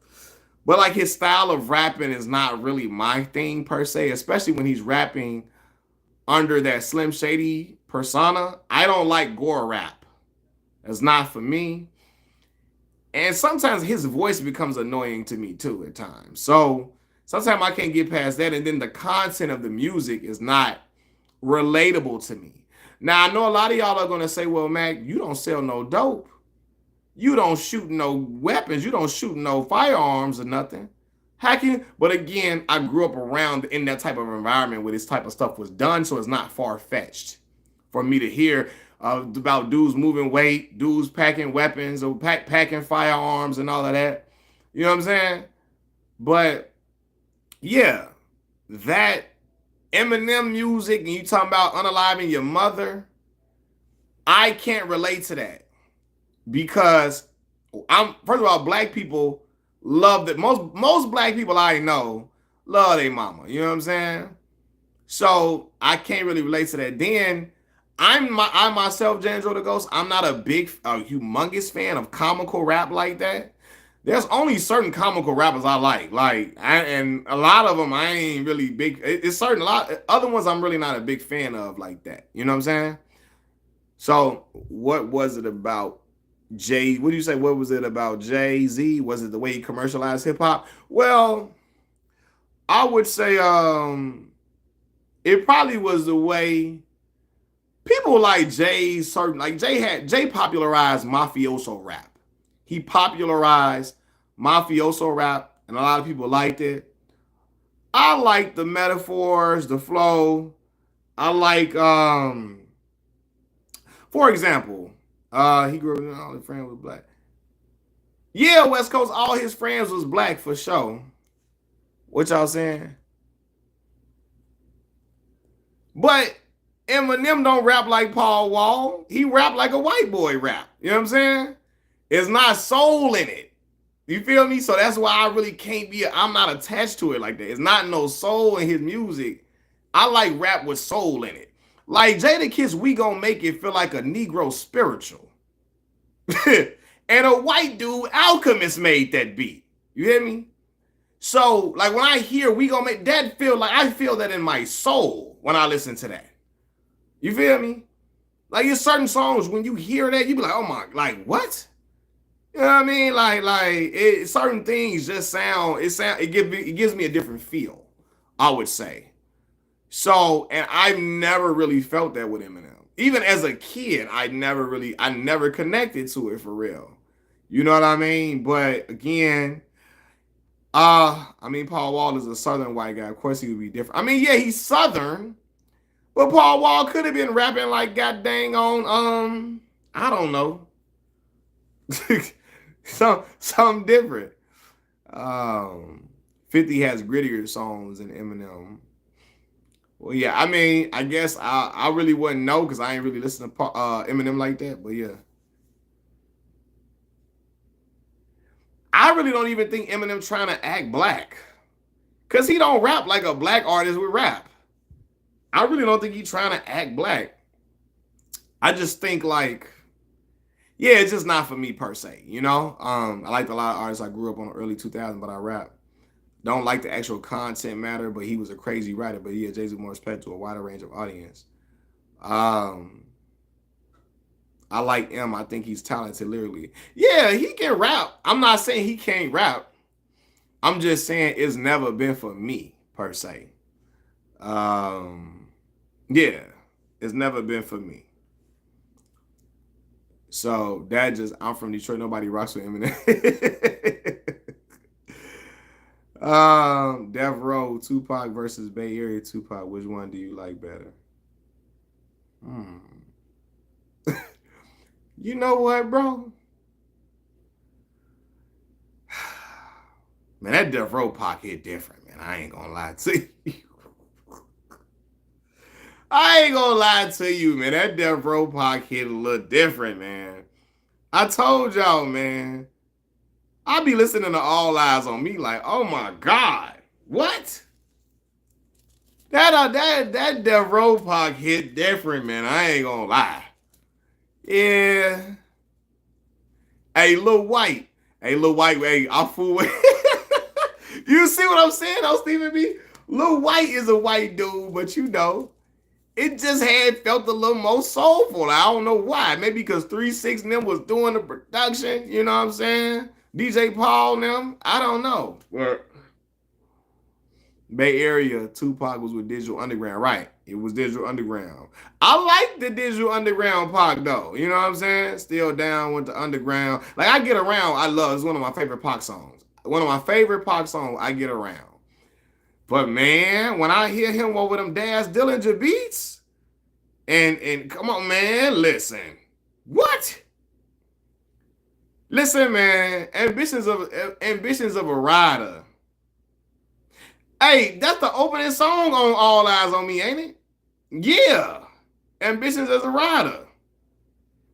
but like his style of rapping is not really my thing per se, especially when he's rapping under that Slim Shady persona. I don't like gore rap. It's not for me. And sometimes his voice becomes annoying to me too at times. So sometimes I can't get past that. And then the content of the music is not relatable to me. Now, I know a lot of y'all are going to say, well, Mac, you don't sell no dope. You don't shoot no weapons. You don't shoot no firearms or nothing. Hacking, but again, I grew up around in that type of environment where this type of stuff was done, so it's not far-fetched for me to hear about dudes moving weight, dudes packing weapons or packing firearms and all of that. You know what I'm saying? But yeah, that Eminem music and you talking about unaliving your mother, I can't relate to that because first of all, black people love that. Most black people I know love their mama. You know what I'm saying? So I can't really relate to that. Then I myself, Jandro the Ghost, I'm not a humongous fan of comical rap like that. There's only certain comical rappers I like. And a lot of them I ain't really big. It's certain other ones I'm really not a big fan of like that. You know what I'm saying? So what was it about what do you say? What was it about JayZ? Was it the way he commercialized hip hop? Well, I would say it probably was the way people like Jay popularized mafioso rap. He popularized mafioso rap, and a lot of people liked it. I like the metaphors, the flow. I like for example, he grew up and all his friends was black. Yeah, West Coast, all his friends was black for sure. What y'all saying? But Eminem don't rap like Paul Wall. He rap like a white boy rap. You know what I'm saying? It's not soul in it. You feel me? So that's why I really I'm not attached to it like that. It's not no soul in his music. I like rap with soul in it. Like Jadakiss, We Gon' Make It feel like a Negro spiritual. And a white dude, Alchemist, made that beat. You hear me? So, like when I hear We Gon' Make that I feel that in my soul when I listen to that. You feel me? Like there's certain songs when you hear that, you be like, oh my, like what? You know what I mean? Certain things just it gives me a different feel, I would say. So, and I've never really felt that with Eminem. Even as a kid, I never connected to it for real. You know what I mean? But again, Paul Wall is a Southern white guy. Of course he would be different. I mean, yeah, he's Southern, but Paul Wall could have been rapping like god dang on, I don't know. Something different. 50 has grittier songs than Eminem. Well, yeah, I mean, I guess I really wouldn't know because I ain't really listen to Eminem like that, but yeah. I really don't even think Eminem trying to act black because he don't rap like a black artist would rap. I really don't think he's trying to act black. I just think yeah, it's just not for me per se, you know. I liked a lot of artists I grew up on the early 2000s, but I rap. Don't like the actual content matter, but he was a crazy writer. But yeah, JayZ more respect to a wider range of audience. Um, I like M. I think he's talented lyrically. Yeah, he can rap. I'm not saying he can't rap. I'm just saying it's never been for me per se. Um, yeah, it's never been for me. So that just I'm from Detroit. Nobody rocks with Eminem. Death Row, Tupac versus Bay Area Tupac. Which one do you like better? Hmm. You know what, bro? Man, that Death Row Pac hit different, man. I ain't gonna lie to you. I ain't gonna lie to you, man. That Death Row Pac hit a little different, man. I told y'all, man. I be listening to All Eyes on Me like, oh my God. What? That Death Row Pac hit different, man. I ain't gonna lie. Yeah. Hey, Lil White. Hey, Lil White, hey, I fool with You see what I'm saying, though, Stephen B? Lil White is a white dude, but you know, it just had felt a little more soulful. I don't know why. Maybe because 3 6 and them was doing the production, you know what I'm saying? DJ Paul and them. I don't know. Bay Area, Tupac was with Digital Underground. Right. It was Digital Underground. I like the Digital Underground Pac though. You know what I'm saying? Still down with the underground. Like I Get Around, I love. It's one of my favorite Pac songs. One of my favorite Pac songs, I Get Around. But man, when I hear him over them Daz Dillinger beats, and come on, man, listen. What? Listen, man. Ambitions of a Rider. Hey, that's the opening song on All Eyes on Me, ain't it? Yeah. Ambitions as a Rider.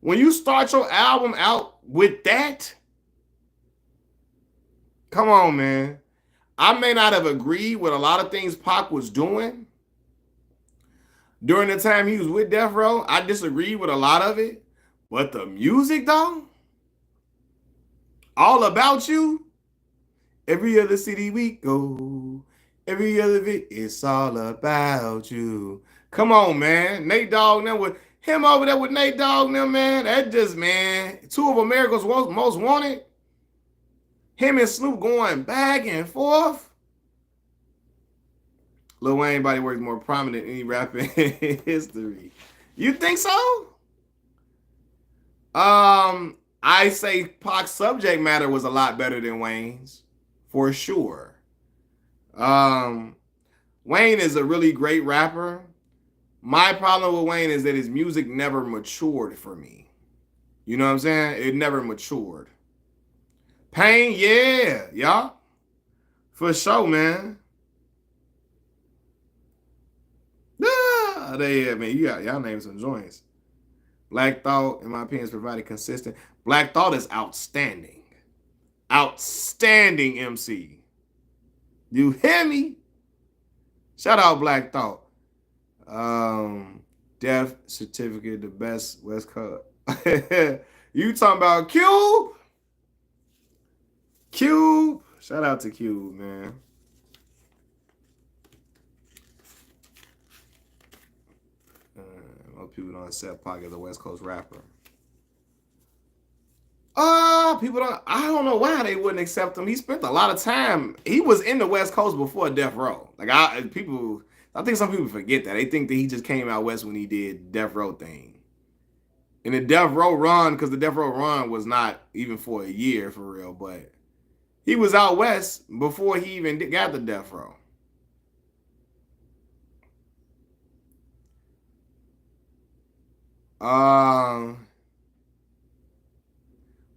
When you start your album out with that, come on, man. I may not have agreed with a lot of things Pac was doing during the time he was with Death Row. I disagreed with a lot of it. But the music, though, All About You, every other city we go, every other bit, it's all about you. Come on, man. Nate Dogg now with him over there with Nate Dogg now, man. That just, man, two of America's most wanted. Him and Snoop going back and forth. Lil Wayne body works more prominent than any rapper in history. You think so? I say Pac's subject matter was a lot better than Wayne's, for sure. Wayne is a really great rapper. My problem with Wayne is that his music never matured for me. You know what I'm saying? It never matured. Pain, yeah. For sure, man. Yeah, man, y'all name some joints. Black Thought, in my opinion, is provided consistent. Black Thought is outstanding. Outstanding MC. You hear me? Shout out Black Thought. Death Certificate, the best West Coast. You talking about Cube? Cube. Shout out to Cube, man. Most people don't accept Pac as a West Coast rapper. People don't. I don't know why they wouldn't accept him. He spent a lot of time. He was in the West Coast before Death Row. Like I think some people forget that. They think that he just came out West when he did Death Row thing. And the Death Row run, because the Death Row run was not even for a year for real, but he was out West before he even got the Death Row.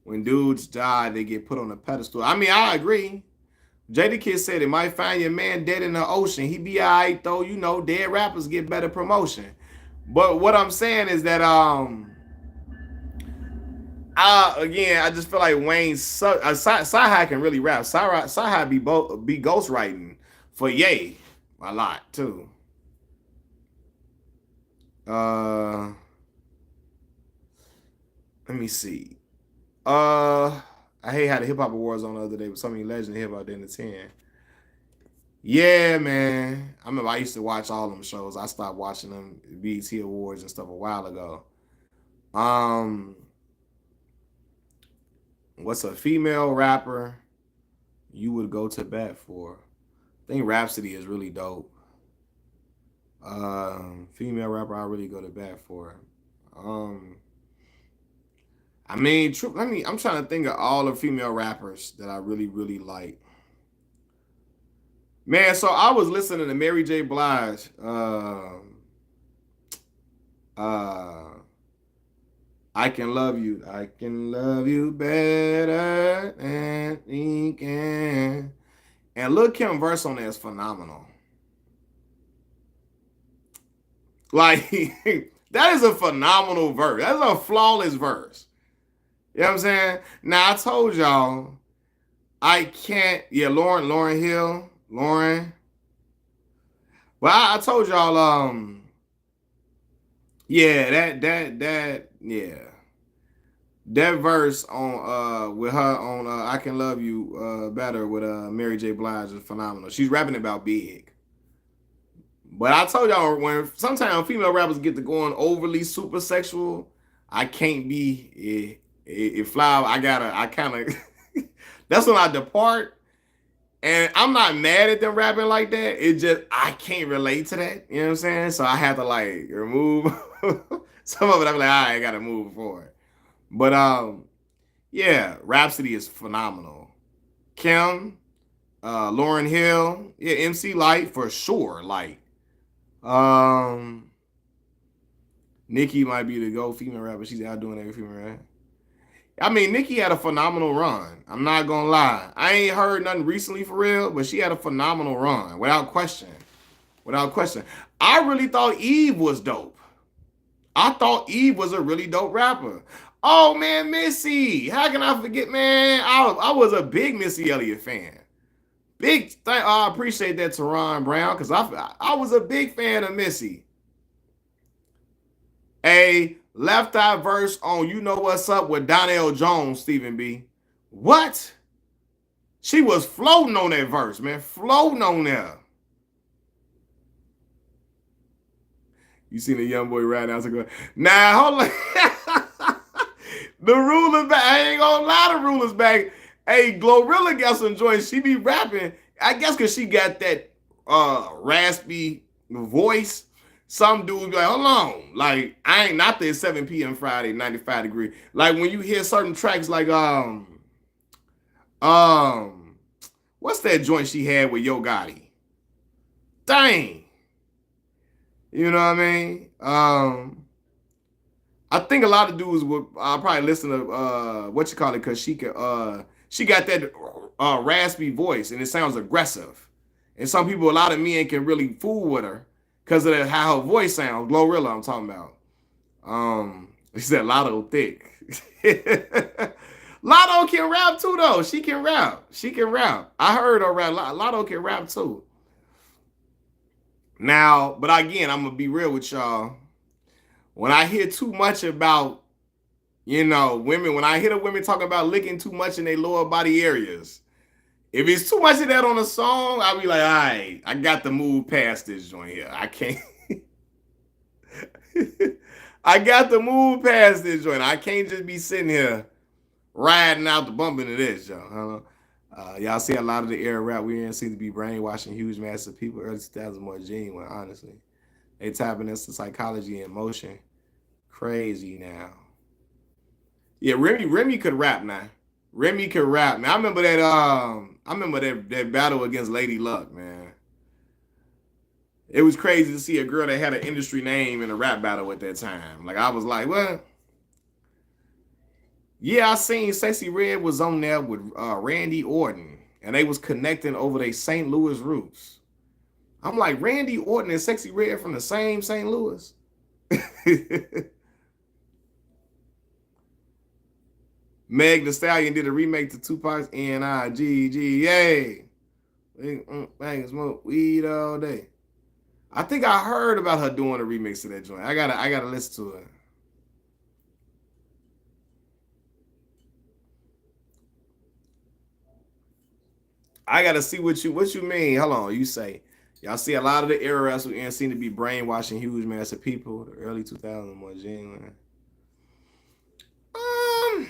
When dudes die, they get put on a pedestal. I mean, I agree. Jada said it might find your man dead in the ocean. He be all right, though. You know, dead rappers get better promotion. But what I'm saying is that, again, I just feel like Wayne's Sci-Hi can really rap. Sci-Hi be ghostwriting for Ye a lot, too. Let me see. I hate how the hip hop awards on the other day, but so many legends of hip hop didn't attend. Yeah, man. I remember I used to watch all them shows. I stopped watching them BET Awards and stuff a while ago. Um, what's a female rapper you would go to bat for? I think Rhapsody is really dope. Female rapper I really go to bat for. Um, I mean, I'm trying to think of all the female rappers that I really, really like. Man, so I was listening to Mary J. Blige. Uh, I can love you better than he can. And Lil Kim verse on that is phenomenal. Like that is a phenomenal verse. That's a flawless verse. You know what I'm saying? Now I told y'all I can't. Yeah, Lauren Hill, Lauren. Well, I told y'all. Yeah, yeah, that verse on with her on I Can Love You Better with Mary J. Blige is phenomenal. She's rapping about big. But I told y'all when sometimes female rappers get to going overly super sexual, I can't be it fly. I kind of that's when I depart. And I'm not mad at them rapping like that. It just I can't relate to that. You know what I'm saying? So I have to like remove some of it. I'm like, I gotta move forward. But yeah, Rhapsody is phenomenal. Kim, Lauren Hill, yeah, MC Light for sure. Like, um, Nikki might be the go female rapper. She's out doing every female rap. I mean, Nikki had a phenomenal run. I'm not gonna lie. I ain't heard nothing recently for real, but she had a phenomenal run, without question. Without question. I really thought Eve was dope. I thought Eve was a really dope rapper. Oh man, Missy. How can I forget, man? I was a big Missy Elliott fan. I appreciate that, Teron Brown, because I was a big fan of Missy. A left eye verse on You Know What's Up with Donnell Jones, Stephen B. What? She was floating on that verse, man. Floating on there. You seen the young boy right now? So now, hold on. The ruler's back. I ain't gonna lie, the ruler's back. Hey, Glorilla got some joints. She be rapping. I guess because she got that raspy voice. Some dudes be like, hold on. Like, I ain't not there 7 p.m. Friday, 95 degree. Like when you hear certain tracks like what's that joint she had with Yo Gotti? Dang. You know what I mean? I think a lot of dudes would probably listen to what you call it, because she got that raspy voice and it sounds aggressive. And some people, a lot of men can really fool with her because of how her voice sounds. Glorilla, I'm talking about. He said Lotto thick. Lotto can rap too, though. She can rap. She can rap. I heard her rap. Lotto can rap too. Now, but again, I'm gonna be real with y'all. When I hear too much about, women, when I hear the women talking about licking too much in their lower body areas, if it's too much of that on a song, I'll be like, all right, I got to move past this joint here. I can't. I got to move past this joint. I can't just be sitting here riding out the bump into this, y'all. Y'all see a lot of the era rap we in seem to be brainwashing huge masses of people. Early 2000s more genuine, honestly. They tapping into psychology and emotion. Crazy now. Yeah, Remy could rap now. Remy could rap. Man, I remember that battle against Lady Luck, man. It was crazy to see a girl that had an industry name in a rap battle at that time. Like I was like, what? Yeah, I seen Sexy Red was on there with Randy Orton, and they was connecting over their St. Louis roots. I'm like, Randy Orton and Sexy Red from the same St. Louis? Meg Thee Stallion did a remake to Tupac's N.I.G.G. Yay. Bang, smoke weed all day. I think I heard about her doing a remix of that joint. I gotta listen to it. I gotta see what you mean. Hold on, you say y'all see a lot of the era wrestling seem to be brainwashing huge mass of people. The early 2000s more genuine. Um,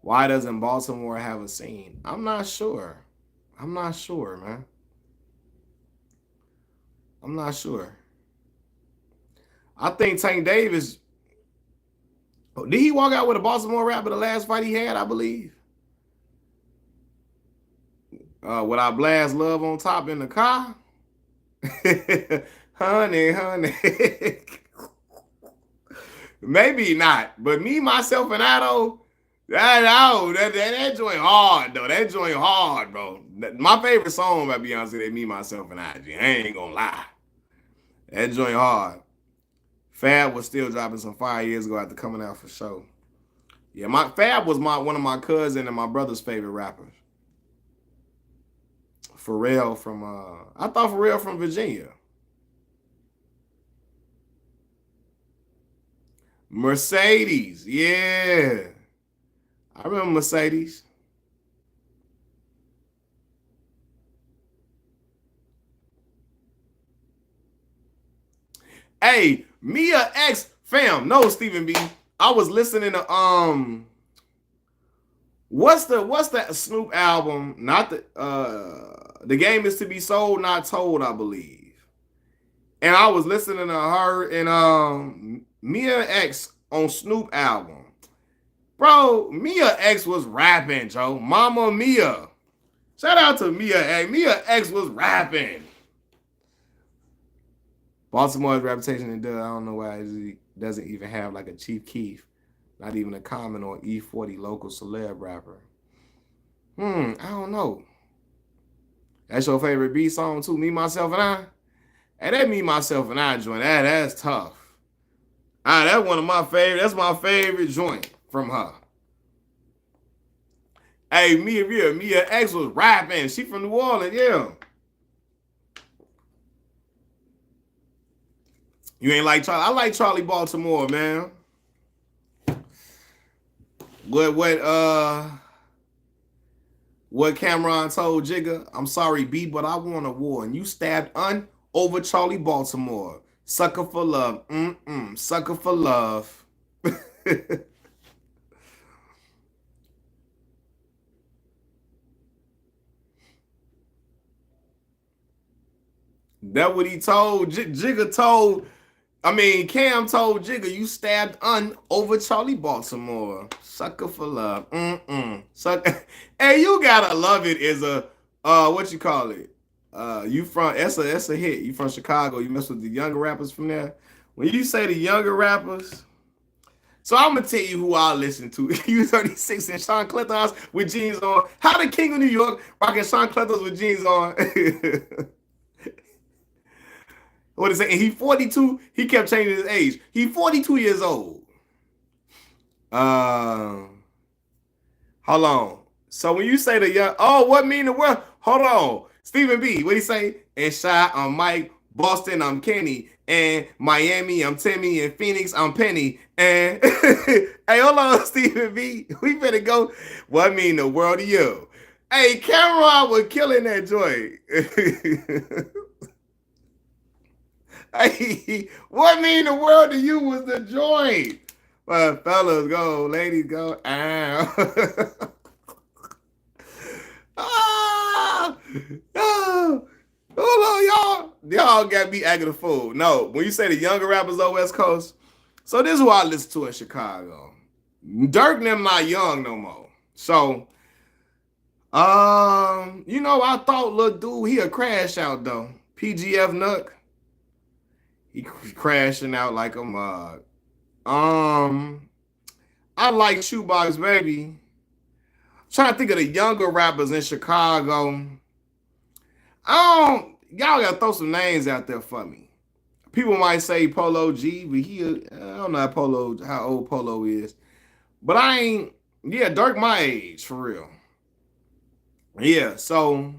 why doesn't Baltimore have a scene? I'm not sure. I'm not sure, man. I'm not sure. I think Tank Davis. Did he walk out with a Baltimore rapper the last fight he had? I believe. Would I blast love on top in the car? honey, honey. Maybe not, but me, myself, and I though. That joint hard though. That joint hard, bro. My favorite song by Beyonce, that Me, Myself, and I. I ain't gonna lie. That joint hard. Fab was still dropping some 5 years ago after coming out for sure. Yeah, my Fab was one of my cousin and my brother's favorite rappers. Pharrell from I thought Pharrell from Virginia. Mercedes, yeah. I remember Mercedes. Hey, Mia X fam. No, Stephen B. I was listening to what's that Snoop album? Not the game is to be sold, not told, I believe. And I was listening to her and Mia X on Snoop album. Bro, Mia X was rapping, Joe. Mama Mia. Shout out to Mia X. Mia X was rapping. Baltimore's reputation in Doug, I don't know why he doesn't even have like a Chief Keef, not even a Common or E40 local celeb rapper. I don't know. That's your favorite beat song too, Me, Myself, and I? Hey, that Me, Myself, and I joint. That's tough. That's one of my favorite. That's my favorite joint from her. Hey, Mia X was rapping. She from New Orleans, yeah. You ain't like Charlie. I like Charlie Baltimore, man. What Cameron told Jigga? I'm sorry, B, but I want a war. And you stabbed Un over Charlie Baltimore. Sucker for love. Sucker for love. That what he told. Jigga told. Cam told Jigga, you stabbed Un over Charlie Baltimore. Sucker for love. Sucker. Hey, you gotta love it as a what you call it? You from that's a hit. You from Chicago. You mess with the younger rappers from there. When you say the younger rappers, so I'm gonna tell you who I listen to. U36 and Sean Clintons with jeans on. How the King of New York rocking Sean Clintons with jeans on? What is it? And he 42. He kept changing his age. He 42 years old. Hold on. So when you say the young, what mean the world? Hold on. Stephen B. What he say? And Shy, I'm Mike. Boston, I'm Kenny. And Miami, I'm Timmy. And Phoenix, I'm Penny. And hey, hold on, Stephen B. We better go. What mean the world to you? Hey, Cameron was killing that joint. Hey, what mean the world to you was the joint? But fellas go, ladies go. Hold on, y'all got me acting a fool. No, when you say the younger rappers on West Coast, so this is who I listen to in Chicago. Dirk and them not young no more. So, I thought little dude, he a crash out though. PGF Nuck. He crashing out like a mug. I like Shoebox Baby. I'm trying to think of the younger rappers in Chicago. Y'all gotta throw some names out there for me. People might say Polo G, but I don't know how old Polo is. But Dirk my age, for real. Yeah, so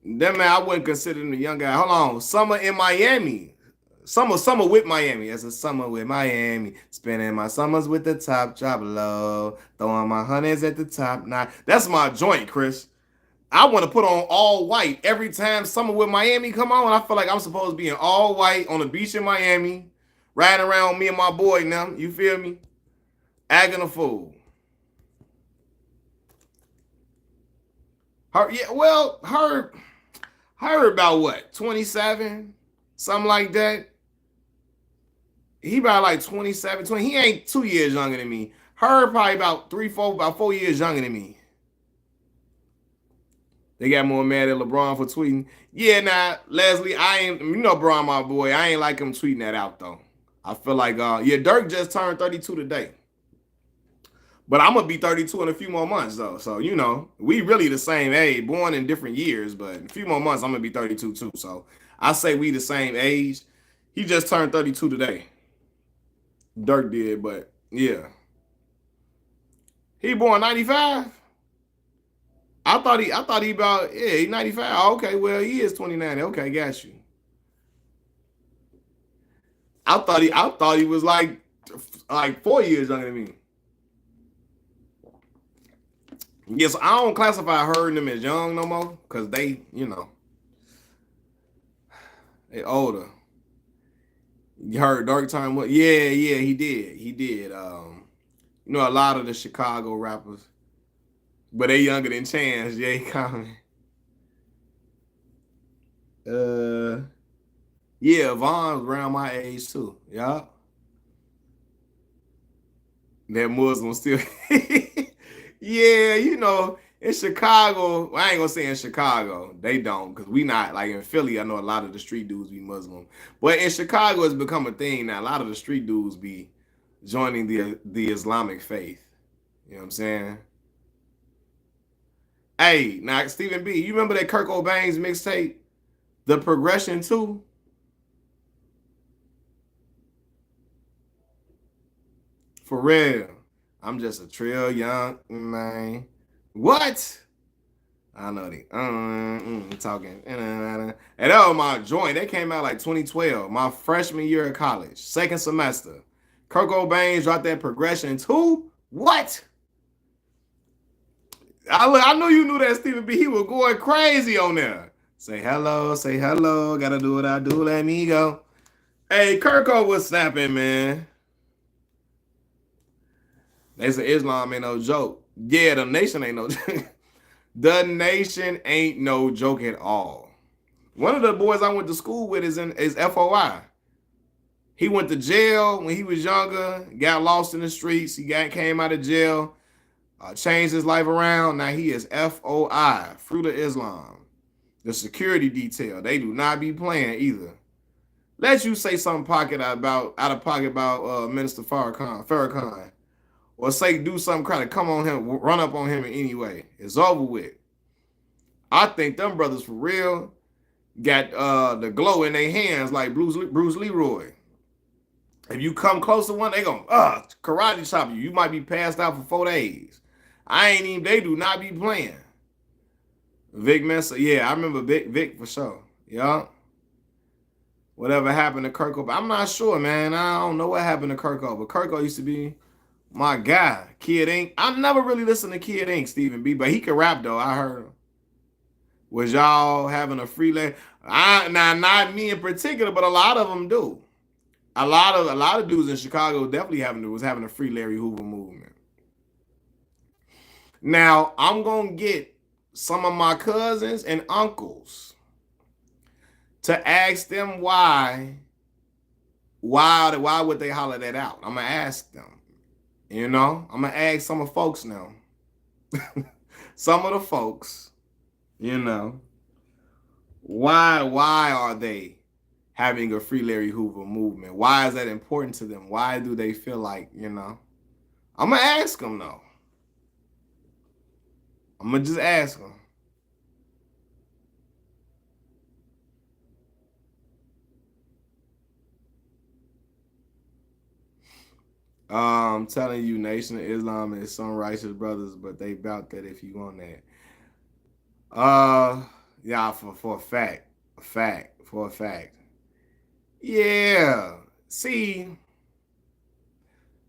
that man, I wouldn't consider him a young guy. Hold on. Summer in Miami. Summer with Miami. It's a summer with Miami. Spending my summers with the top drop low. Throwing my hundreds at the top. Nah, that's my joint, Chris. I want to put on all white every time Summer with Miami come on. I feel like I'm supposed to be in all white on the beach in Miami, riding around with me and my boy now. You feel me? Acting a fool. Her about what? 27? Something like that. He about like 27, 20. He ain't 2 years younger than me. Her probably about 4 years younger than me. They got more mad at LeBron for tweeting. Yeah, nah, Leslie, I ain't, Bron, my boy. I ain't like him tweeting that out, though. I feel like, yeah, Dirk just turned 32 today. But I'm going to be 32 in a few more months, though. So, we really the same age, born in different years. But in a few more months, I'm going to be 32, too. So, I say we the same age. He just turned 32 today. Dirk did, but, yeah. He born 95? I thought he about, yeah, he 95. Oh, okay, well, he is 29. Okay, got you. I thought he was like 4 years younger than me. Yes, I don't classify her and them as young no more, because they older. You heard Dark Time? Yeah, he did. He did. A lot of the Chicago rappers, but they younger than Chance, Jay Common. Yeah, Vaughn's around my age too. Yeah. That Muslim still. Yeah, in Chicago, well, I ain't gonna say in Chicago, they don't, because we not, like in Philly, I know a lot of the street dudes be Muslim. But in Chicago, it's become a thing now. A lot of the street dudes be joining the Islamic faith. You know what I'm saying? Hey, now, Stephen B., you remember that Kurt Cobain's mixtape, The Progression 2? For real. I'm just a trail young man. What? I know they talking. And that was my joint. That came out like 2012, my freshman year of college, second semester. Kurt Cobain dropped that Progression 2. What? I knew you knew that, Stephen B. He was going crazy on there. Say hello, gotta do what I do, let me go. Hey, Kirko was snapping, man. They say Islam ain't no joke. Yeah, the nation ain't no joke. The nation ain't no joke at all. One of the boys I went to school with is FOI. He went to jail when he was younger, got lost in the streets. He came out of jail, changed his life around. Now he is FOI, Fruit of Islam. The security detail. They do not be playing either. Let you say something out of pocket about Minister Farrakhan. Or do something kind of come on him, run up on him in any way. It's over with. I think them brothers for real got the glow in their hands like Bruce Leroy. If you come close to one, they gonna karate chop you. You might be passed out for 4 days. They do not be playing. Vic Mensa, yeah, I remember Vic for sure. Yeah. Whatever happened to Kirko, I'm not sure, man. I don't know what happened to Kirko, but Kirko used to be my guy. Kid Ink. I never really listened to Kid Ink, Stephen B, but he can rap though. I heard him. Was y'all having a freelance? Not me in particular, but a lot of them do. A lot of dudes in Chicago definitely was having a free Larry Hoover movement. Now I'm gonna get some of my cousins and uncles to ask them why would they holler that out? I'm gonna ask them. I'm gonna ask some of folks now. Some of the folks, why are they having a free Larry Hoover movement? Why is that important to them? Why do they feel like, I'm gonna ask them though. I'm gonna just ask them. I'm telling you, Nation of Islam is some righteous brothers, but they bout that if you want that. Yeah, for a fact. Yeah. See,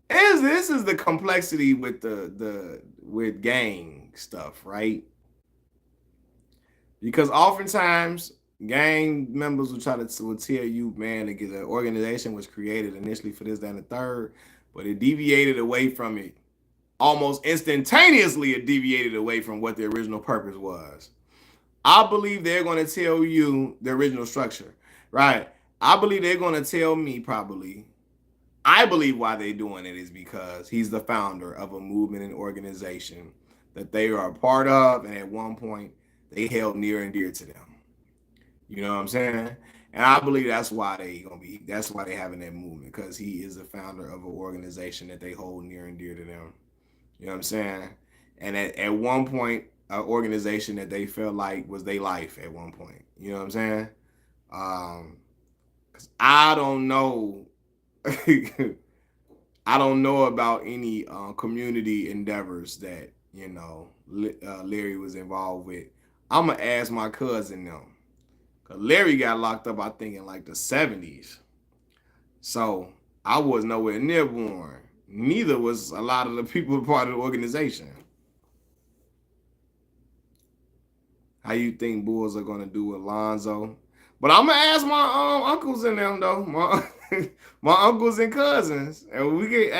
this is the complexity with the with gang stuff, right? Because oftentimes gang members will tell you, man, that the organization was created initially for this, that, and the third, but it deviated away from it almost instantaneously. It deviated away from what the original purpose was. I believe they're going to tell you the original structure, right? I believe they're going to tell me probably. I believe why they're doing it is because he's the founder of a movement and organization that they are a part of, and at one point they held near and dear to them. You know what I'm saying? And I believe that's why they gonna be. That's why they having that movement, because he is the founder of an organization that they hold near and dear to them. You know what I'm saying? And at one point, an organization that they felt like was their life at one point. You know what I'm saying? Cause I don't know. I don't know about any community endeavors that Larry was involved with. I'm gonna ask my cousin them. Cause Larry got locked up, I think, in like the 70s. So I was nowhere near born. Neither was a lot of the people part of the organization. How you think Bulls are gonna do with Lonzo? But I'm gonna ask my uncles and them though, my uncles and cousins, and we get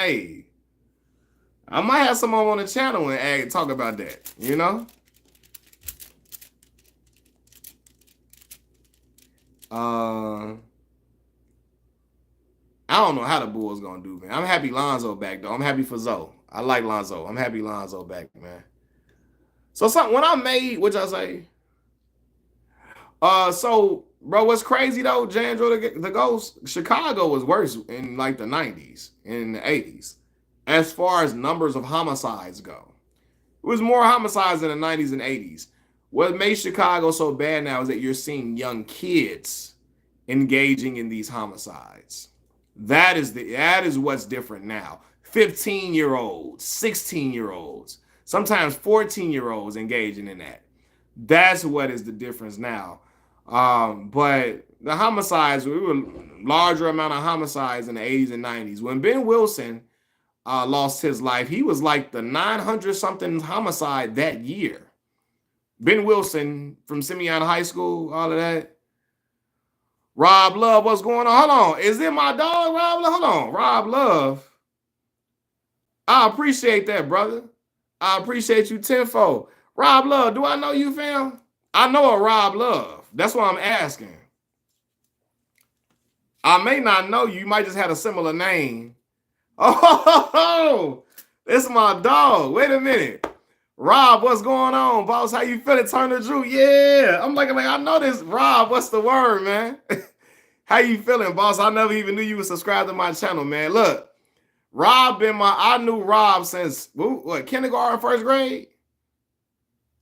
I might have someone on the channel and talk about that. You know, I don't know how the Bulls gonna do, man. I'm happy Lonzo back though. I'm happy for Zoe. I like Lonzo. I'm happy Lonzo back, man. So something when I made, what y'all say? So bro, what's crazy though, Jandro the Ghost, Chicago was worse in like the 90s and the 80s as far as numbers of homicides go. It was more homicides in the 90s and 80s. What made Chicago so bad now is that you're seeing young kids engaging in these homicides. That is what's different now. 15-year-olds, 16-year-olds, sometimes 14-year-olds engaging in that. That's what is the difference now. But the homicides, we were larger amount of homicides in the 80s and 90s. When Ben Wilson lost his life, he was like the 900 something homicide that year. Ben Wilson from Simeon High School, all of that. Rob Love, what's going on? Hold on. Is it my dog, Rob Love? Hold on. Rob Love. I appreciate that, brother. I appreciate you tenfold. Rob Love, do I know you, fam? I know a Rob Love. That's why I'm asking. I may not know you. You might just have a similar name. Oh, it's my dog. Wait a minute. Rob, what's going on, boss? How you feeling? Turner Drew? Yeah. I'm like, I know this. Rob, what's the word, man? How you feeling, boss? I never even knew you were subscribed to my channel, man. Look, Rob I knew Rob since, what, kindergarten, first grade?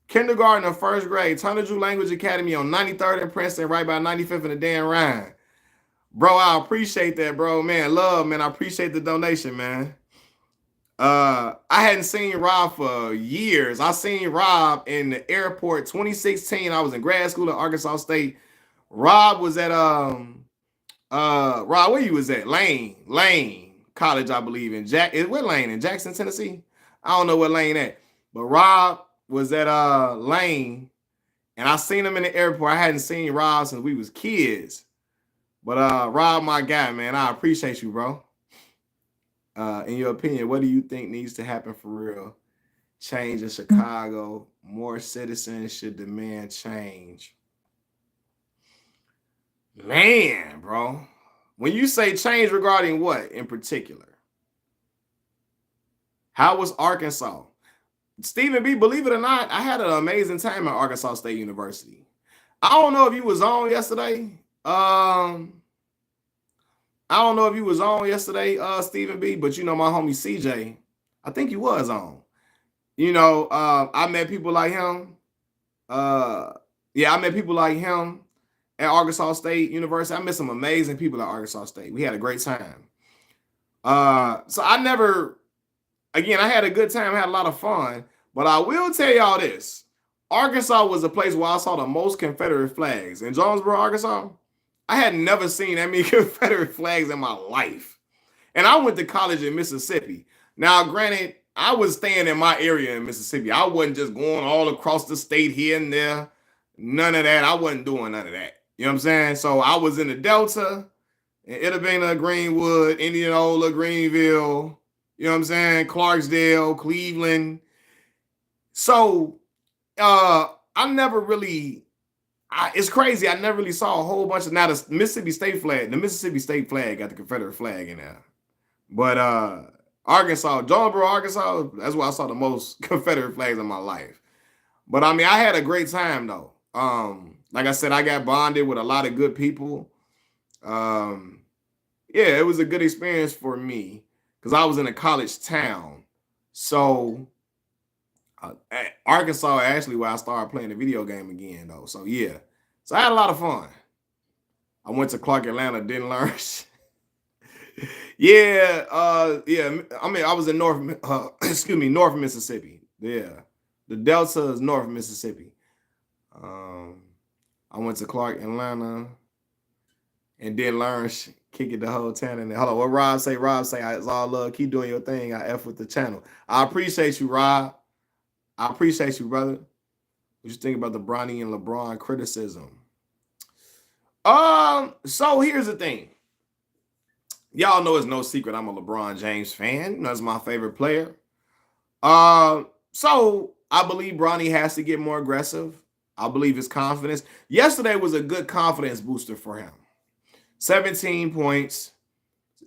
Kindergarten or first grade. Turner Drew Language Academy on 93rd and Princeton, right by 95th and the Dan Ryan. Bro, I appreciate that, bro. Man, love, man. I appreciate the donation, man. I hadn't seen Rob for years. I seen Rob in the airport 2016. I was in grad school at Arkansas State. Rob was at Rob, where you was at? Lane College, I believe, in what Lane? In Jackson, Tennessee? I don't know what Lane at. But Rob was at Lane, and I seen him in the airport. I hadn't seen Rob since we was kids. But Rob, my guy, man, I appreciate you, bro. In your opinion, what do you think needs to happen for real? Change in Chicago. More citizens should demand change. Man, bro. When you say change regarding what in particular? How was Arkansas? Stephen B., believe it or not, I had an amazing time at Arkansas State University. I don't know if you was on yesterday. I don't know if you was on yesterday, Stephen B., but you know my homie CJ, I think he was on. You know, I met people like him. I met people like him at Arkansas State University. I met some amazing people at Arkansas State. We had a great time. So I had a good time, had a lot of fun, but I will tell y'all this. Arkansas was a place where I saw the most Confederate flags. In Jonesboro, Arkansas, I had never seen that many Confederate flags in my life. And I went to college in Mississippi. Now, granted, I was staying in my area in Mississippi. I wasn't just going all across the state here and there. None of that. I wasn't doing none of that. You know what I'm saying? So I was in the Delta, in Itabena, Greenwood, Indianola, Greenville, you know what I'm saying? Clarksdale, Cleveland. So I never really, it's crazy. I never really saw a whole bunch of, now the Mississippi State flag, the Mississippi State flag got the Confederate flag in there. But Arkansas, Jonesboro, Arkansas, that's where I saw the most Confederate flags in my life. But I mean, I had a great time though. Like I said, I got bonded with a lot of good people. Yeah, it was a good experience for me because I was in a college town. So Arkansas actually where I started playing the video game again though. So yeah, so I had a lot of fun. I went to Clark, Atlanta, didn't learn. Yeah, yeah. I mean, I was in North, North Mississippi. Yeah, the Delta is North Mississippi. I went to Clark, Atlanta, and didn't learn. Kick it the whole town. And hold on, what Rob say? Rob say, "It's all love. Keep doing your thing. I f with the channel. I appreciate you, Rob. I appreciate you, brother. What you think about the Bronny and LeBron criticism? So here's the thing. Y'all know it's no secret I'm a LeBron James fan. That's my favorite player. So I believe Bronny has to get more aggressive. I believe his confidence. Yesterday was a good confidence booster for him. 17 points.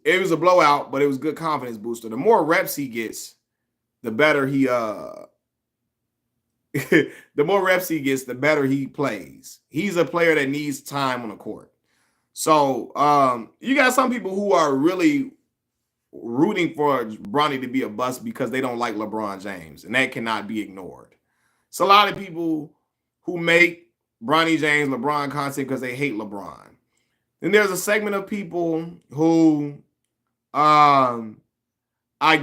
It was a blowout, but it was good confidence booster. The more reps he gets, the better he the more reps he gets, the better he plays. He's a player that needs time on the court. So you got some people who are really rooting for Bronny to be a bust because they don't like LeBron James, and that cannot be ignored. It's a lot of people who make Bronny James LeBron content because they hate LeBron. Then there's a segment of people who I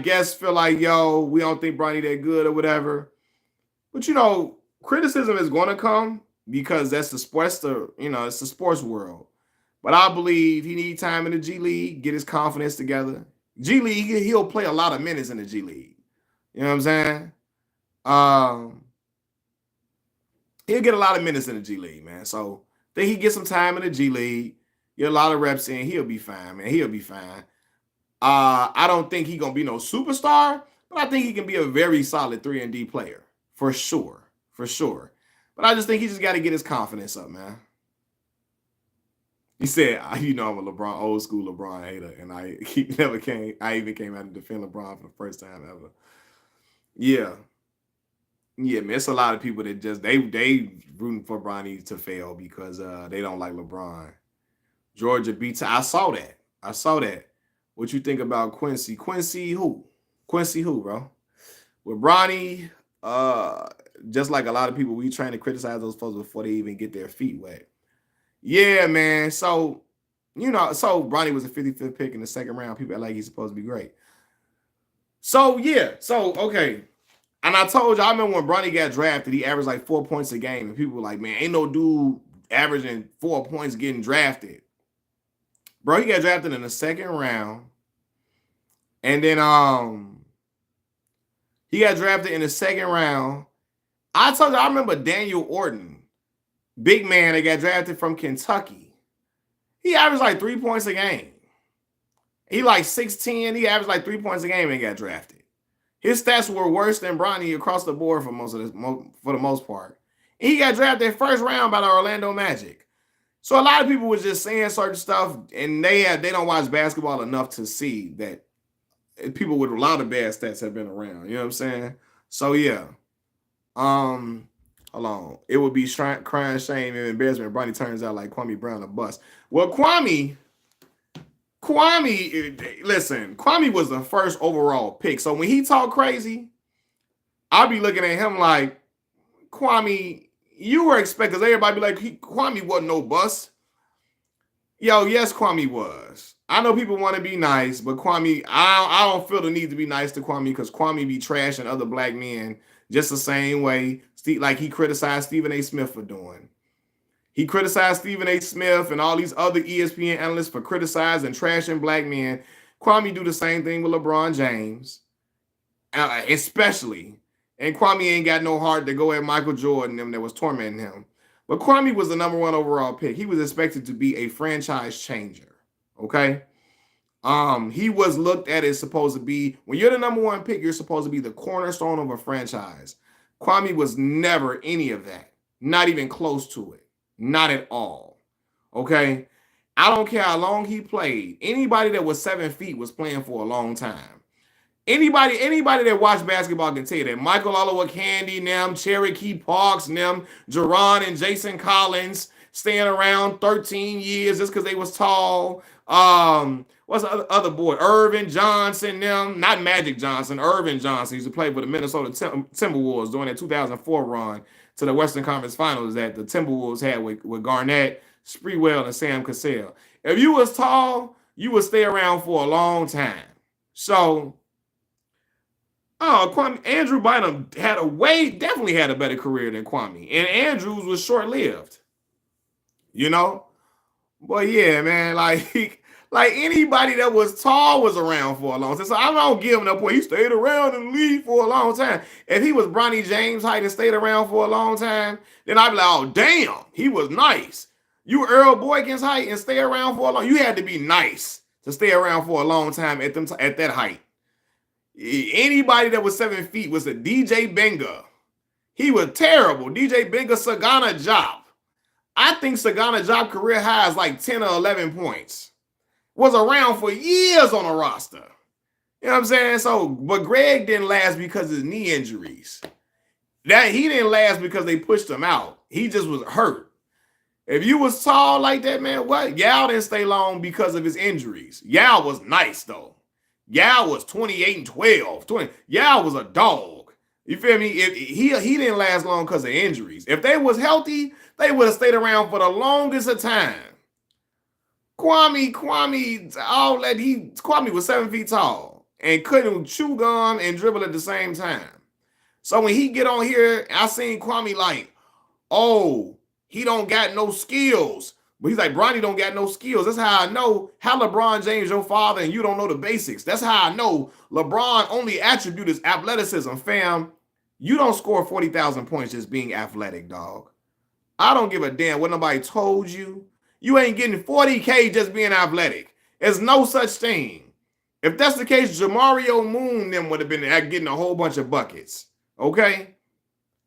guess feel like, yo, we don't think Bronny that good or whatever. But you know, criticism is going to come because that's the sports, it's the sports world. But I believe he needs time in the G League, get his confidence together. G League, he'll play a lot of minutes in the G League. You know what I'm saying? He'll get a lot of minutes in the G League, man. So I think he gets some time in the G League, get a lot of reps in, he'll be fine, man. He'll be fine. I don't think he's gonna be no superstar, but I think he can be a very solid 3-and-D player. For sure. For sure. But I just think he just got to get his confidence up, man. He said, I'm a LeBron, old school LeBron hater, and I even came out to defend LeBron for the first time ever. Yeah. Yeah, man, it's a lot of people that just, they rooting for Bronny to fail because they don't like LeBron. Georgia beats, I saw that. What you think about Quincy? Quincy who, bro? With Bronny, just like a lot of people, we trying to criticize those folks before they even get their feet wet. Yeah, man. So, Bronny was a 55th pick in the second round. People act like he's supposed to be great. So, yeah. So, okay. And I told you, I remember when Bronny got drafted, he averaged like 4 points a game. And people were like, man, ain't no dude averaging 4 points getting drafted. Bro, he got drafted in the second round. And then he got drafted in the second round. I told you, I remember Daniel Orton, big man that got drafted from Kentucky. He averaged like 3 points a game. He like 6'10". He averaged like 3 points a game and got drafted. His stats were worse than Bronny across the board for the most part. And he got drafted first round by the Orlando Magic. So a lot of people was just saying certain stuff, and they don't watch basketball enough to see that people with a lot of bad stats have been around. You know what I'm saying? So yeah. Hold on. It would be crying shame and embarrassment if Bronny turns out like Kwame Brown a bust. Well, Kwame, listen, Kwame was the first overall pick. So when he talk crazy, I'll be looking at him like, Kwame, you were expecting, because everybody be like, Kwame wasn't no bust. Yo, yes, Kwame was. I know people want to be nice, but Kwame, I don't feel the need to be nice to Kwame because Kwame be trashing other black men just the same way, like he criticized Stephen A. Smith for doing. He criticized Stephen A. Smith and all these other ESPN analysts for criticizing and trashing black men. Kwame do the same thing with LeBron James, especially. And Kwame ain't got no heart to go at Michael Jordan, them that was tormenting him. But Kwame was the #1 overall pick. He was expected to be a franchise changer. Okay. He was looked at as supposed to be, when you're the #1 pick, you're supposed to be the cornerstone of a franchise. Kwame was never any of that. Not even close to it. Not at all. Okay. I don't care how long he played. Anybody that was 7 feet was playing for a long time. Anybody that watched basketball can tell you that. Michael Oliver Candy, them, Cherokee Parks, them, Jerron and Jason Collins staying around 13 years just because they was tall. What's the other boy? Irvin Johnson, them, not Magic Johnson, Irvin Johnson. He used to play for the Minnesota Timberwolves during that 2004 run to the Western Conference Finals that the Timberwolves had with Garnett, Sprewell, and Sam Cassell. If you was tall, you would stay around for a long time. So, Andrew Bynum definitely had a better career than Kwame. And Andrews was short-lived. You know? But yeah, man, like anybody that was tall was around for a long time. So I don't give him that point. He stayed around in the league for a long time. If he was Bronny James height and stayed around for a long time, then I'd be like, oh, damn, he was nice. You Earl Boykins height and stay around for a long, you had to be nice to stay around for a long time at that height. Anybody that was 7 feet was a DJ Benga. He was terrible. DJ Benga, Sagana Job. I think Sagana Job career high is like 10 or 11 points. Was around for years on a roster. You know what I'm saying? So, but Greg didn't last because of his knee injuries. He didn't last because they pushed him out. He just was hurt. If you was tall like that, man, what? Yao didn't stay long because of his injuries. Yao was nice, though. Yao was 28-12. Yao was a dog. You feel me? He didn't last long because of injuries. If they was healthy, they would have stayed around for the longest of time. Kwame was 7 feet tall and couldn't chew gum and dribble at the same time. So when he get on here, I seen Kwame like, oh, he don't got no skills. But he's like, Bronny don't got no skills. That's how I know how LeBron James your father and you don't know the basics. That's how I know LeBron only attribute is athleticism. Fam, you don't score 40,000 points just being athletic, dog. I don't give a damn what nobody told you. You ain't getting 40K just being athletic. There's no such thing. If that's the case, Jamario Moon then would have been getting a whole bunch of buckets. Okay?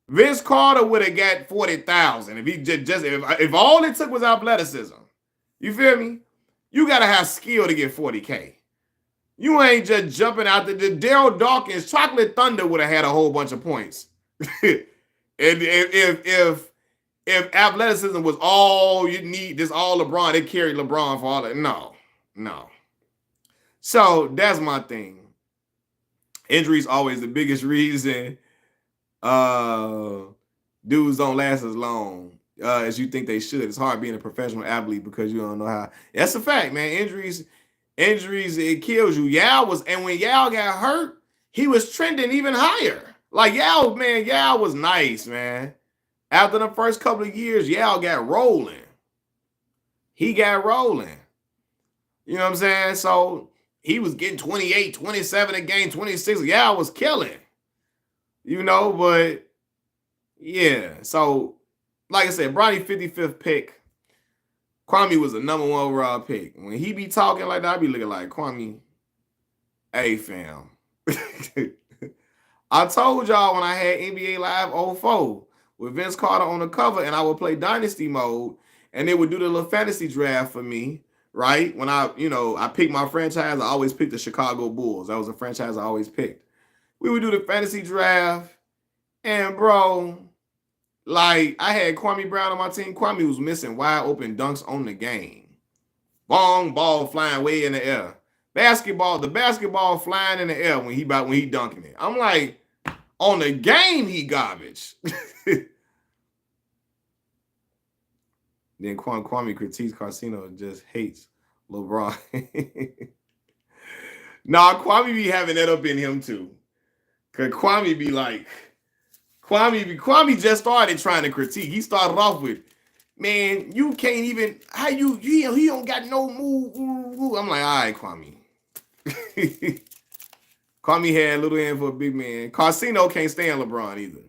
Vince Carter would have got 40,000 if he if all it took was athleticism. You feel me? You gotta have skill to get 40K. You ain't just jumping out the Daryl Dawkins, Chocolate Thunder would have had a whole bunch of points. if athleticism was all you need, this all LeBron, they carried LeBron for all that. No. So that's my thing. Injuries always the biggest reason dudes don't last as long as you think they should. It's hard being a professional athlete because you don't know how. That's a fact, man. Injuries, it kills you. And when Yao got hurt, he was trending even higher. Like Yao was nice, man. After the first couple of years, Yao got rolling. He got rolling. You know what I'm saying? So he was getting 28, 27 a game, 26. Yao was killing. You know, but yeah. So, like I said, Bronny 55th pick. Kwame was the #1 overall pick. When he be talking like that, I be looking like, Kwame, hey, fam. I told y'all when I had NBA Live 04 with Vince Carter on the cover and I would play Dynasty mode and they would do the little fantasy draft for me, right? When I picked my franchise, I always picked the Chicago Bulls. That was a franchise I always picked. We would do the fantasy draft, and bro, like I had Kwame Brown on my team. Kwame was missing wide open dunks on the game. Ball flying way in the air. The basketball flying in the air when he dunking it. I'm like, on the game he garbage. Then Kwame critiques Carcino just hates LeBron. Nah, Kwame be having that up in him too. Cause Kwame be like, Kwame just started trying to critique. He started off with, man, you can't even how he don't got no move. I'm like, all right, Kwame. Kwame had a little hand for a big man. Carcino can't stand LeBron either.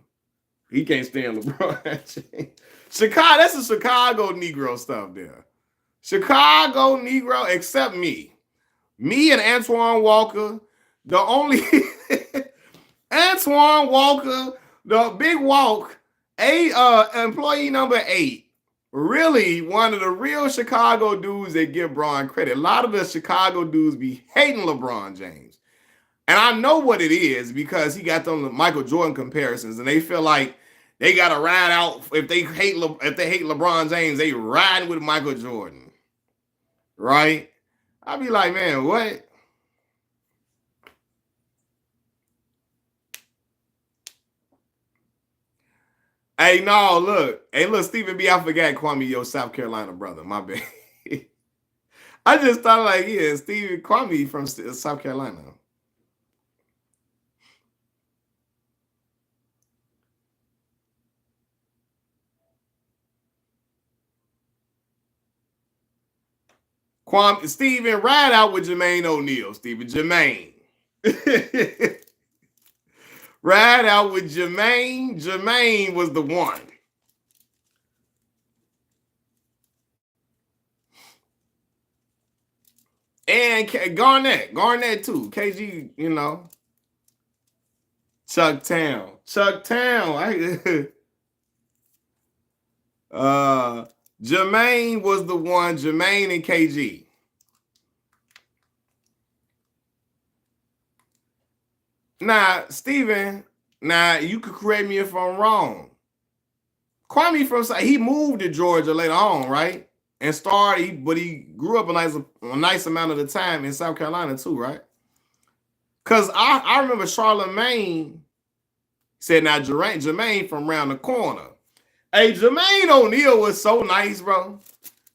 He can't stand LeBron. Chicago, that's the Chicago Negro stuff there. Chicago Negro, except me. Me and Antoine Walker, the only Antoine Walker, the big walk, employee number 8. Really one of the real Chicago dudes that give Bron credit. A lot of the Chicago dudes be hating LeBron James. And I know what it is because he got them Michael Jordan comparisons, and they feel like they gotta ride out if they hate LeBron James, they riding with Michael Jordan, right? I'd be like, man, what? Hey, no, look, Stephen B. I forgot Kwame, your South Carolina brother. My bad. I just thought like, yeah, Stephen Kwame from South Carolina. Stephen, ride out with Jermaine O'Neal, Stephen. Jermaine. Ride out with Jermaine. Jermaine was the one. And Garnett too. KG, you know. Chucktown. Jermaine was the one. Jermaine and KG. Now, Steven, you could correct me if I'm wrong. Kwame he moved to Georgia later on, right? And started, but he grew up a nice amount of the time in South Carolina too, right? Because I remember Charlemagne said, now Jermaine from around the corner. Hey, Jermaine O'Neal was so nice, bro.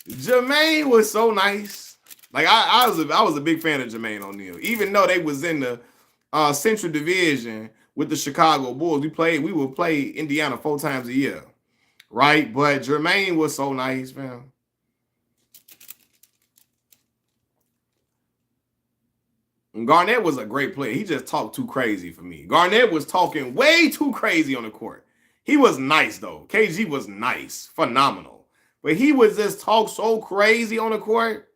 Jermaine was so nice. Like I was a big fan of Jermaine O'Neal, even though they was in the Central Division with the Chicago Bulls. We would play Indiana 4 times a year, right? But Jermaine was so nice, man. And Garnett was a great player. He just talked too crazy for me. Garnett was talking way too crazy on the court. He was nice though. KG was nice, phenomenal, but he would just talk so crazy on the court,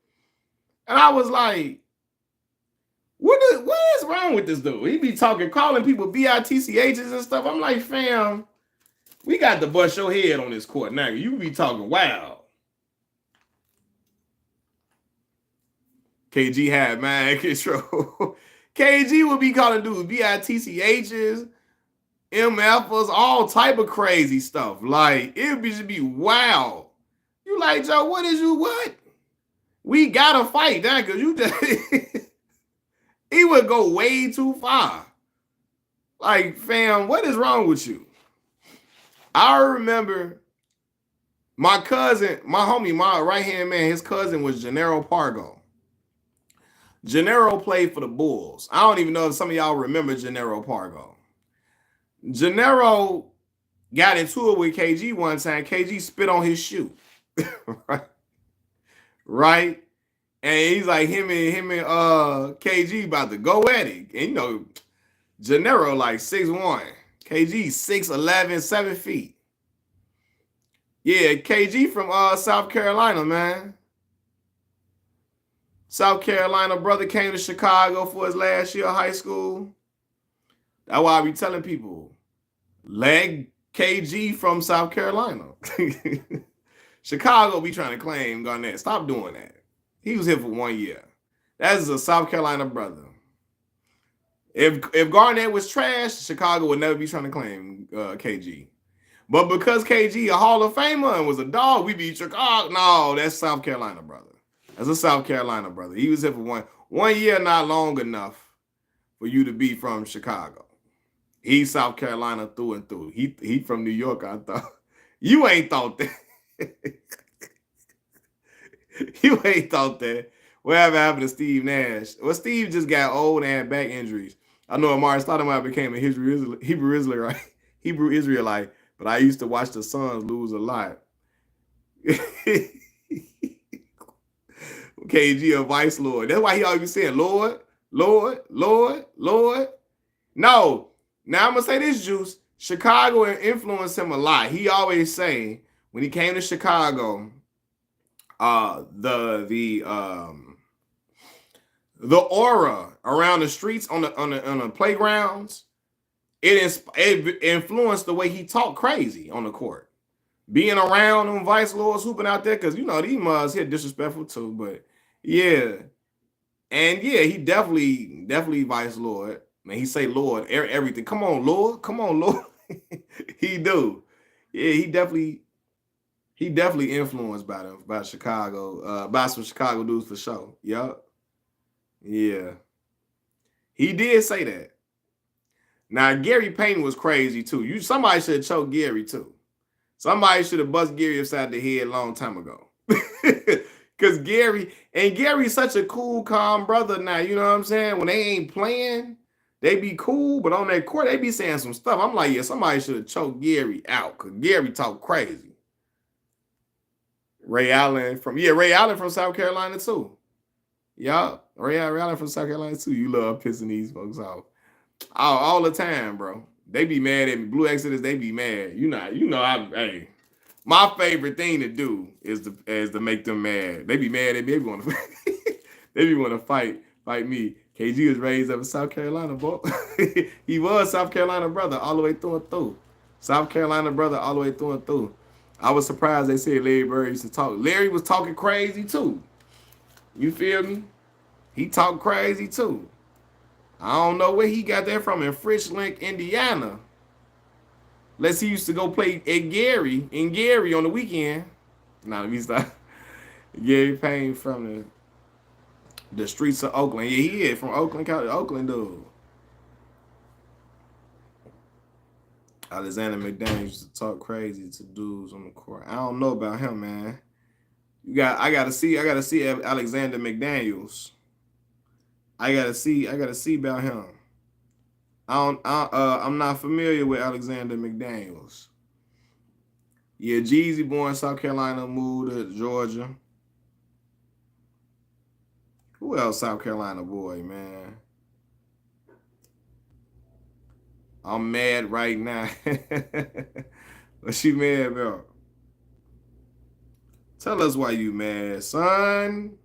and I was like, what is wrong with this dude? He be calling people BITCHs and stuff. I'm like, fam, we got to bust your head on this court now. You be talking wild. KG had mind control. KG would be calling dudes BITCHs, MFs, all type of crazy stuff. Like, it would just be wild. You like, Joe, what? We gotta fight that because you just he would go way too far. Like, fam, what is wrong with you? I remember my cousin, my homie, my right-hand man, his cousin was Gennaro Pargo. Gennaro played for the Bulls. I don't even know if some of y'all remember Gennaro Pargo. Gennaro got into it with KG one time. KG spit on his shoe. Right? And he's like, him and KG about to go at it. And you know, Gennaro like 6'1". KG 6'11", 7 feet. Yeah, KG from South Carolina, man. South Carolina brother came to Chicago for his last year of high school. That's why I be telling people, leg KG from South Carolina. Chicago be trying to claim Garnett. Stop doing that. He was here for 1 year. That is a South Carolina brother. If Garnett was trash, Chicago would never be trying to claim KG. But because KG a Hall of Famer and was a dog, we beat Chicago. No, that's South Carolina brother. That's a South Carolina brother. He was here for one year, not long enough for you to be from Chicago. He's South Carolina through and through. He from New York, I thought. You ain't thought that. You ain't thought that. Whatever happened to Steve Nash? Well, Steve just got old and had back injuries. I know Amari Stoudemire became a Hebrew Israelite, but I used to watch the Suns lose a lot. KG a vice lord. That's why he always saying, Lord, Lord, Lord, Lord. No. Now I'm gonna say this, Juice. Chicago influenced him a lot. He always saying when he came to Chicago, the aura around the streets on the playgrounds, it influenced the way he talked crazy on the court. Being around them vice lords hooping out there, because you know these mugs hit disrespectful too, but yeah. And yeah, he definitely vice lord. Man, he say Lord everything. Come on, Lord. Come on, Lord. He do. Yeah, he definitely influenced by Chicago, by some Chicago dudes for sure. Yup. Yeah. He did say that. Now Gary Payton was crazy too. Somebody should have choked Gary too. Somebody should have bust Gary upside the head a long time ago. Cause Gary's such a cool, calm brother now. You know what I'm saying? When they ain't playing, they be cool, but on that court, they be saying some stuff. I'm like, yeah, somebody should have choked Gary out because Gary talk crazy. Ray Allen from South Carolina too. Y'all, Ray Allen from South Carolina too. You love pissing these folks off all the time, bro. They be mad at me. Blue Exodus, they be mad. Hey, my favorite thing to do is to make them mad. They be mad at me. They want to they be want to fight me. KG was raised up in South Carolina, boy. He was South Carolina brother all the way through and through. South Carolina brother all the way through and through. I was surprised they said Larry Bird used to talk. Larry was talking crazy too. You feel me? He talked crazy too. I don't know where he got that from in Frishlink, Indiana. Unless he used to go play at Gary on the weekend. Nah, let me stop. Gary Payne from the streets of Oakland. Yeah, he is from Oakland, Oakland, dude. Alexander McDaniels used to talk crazy to dudes on the court. I don't know about him, man. I gotta see Alexander McDaniels. I gotta see about him. I'm not familiar with Alexander McDaniels. Yeah, JayZ born in South Carolina, moved to Georgia. Who else South Carolina boy, man? I'm mad right now. What she mad about? Tell us why you mad, son.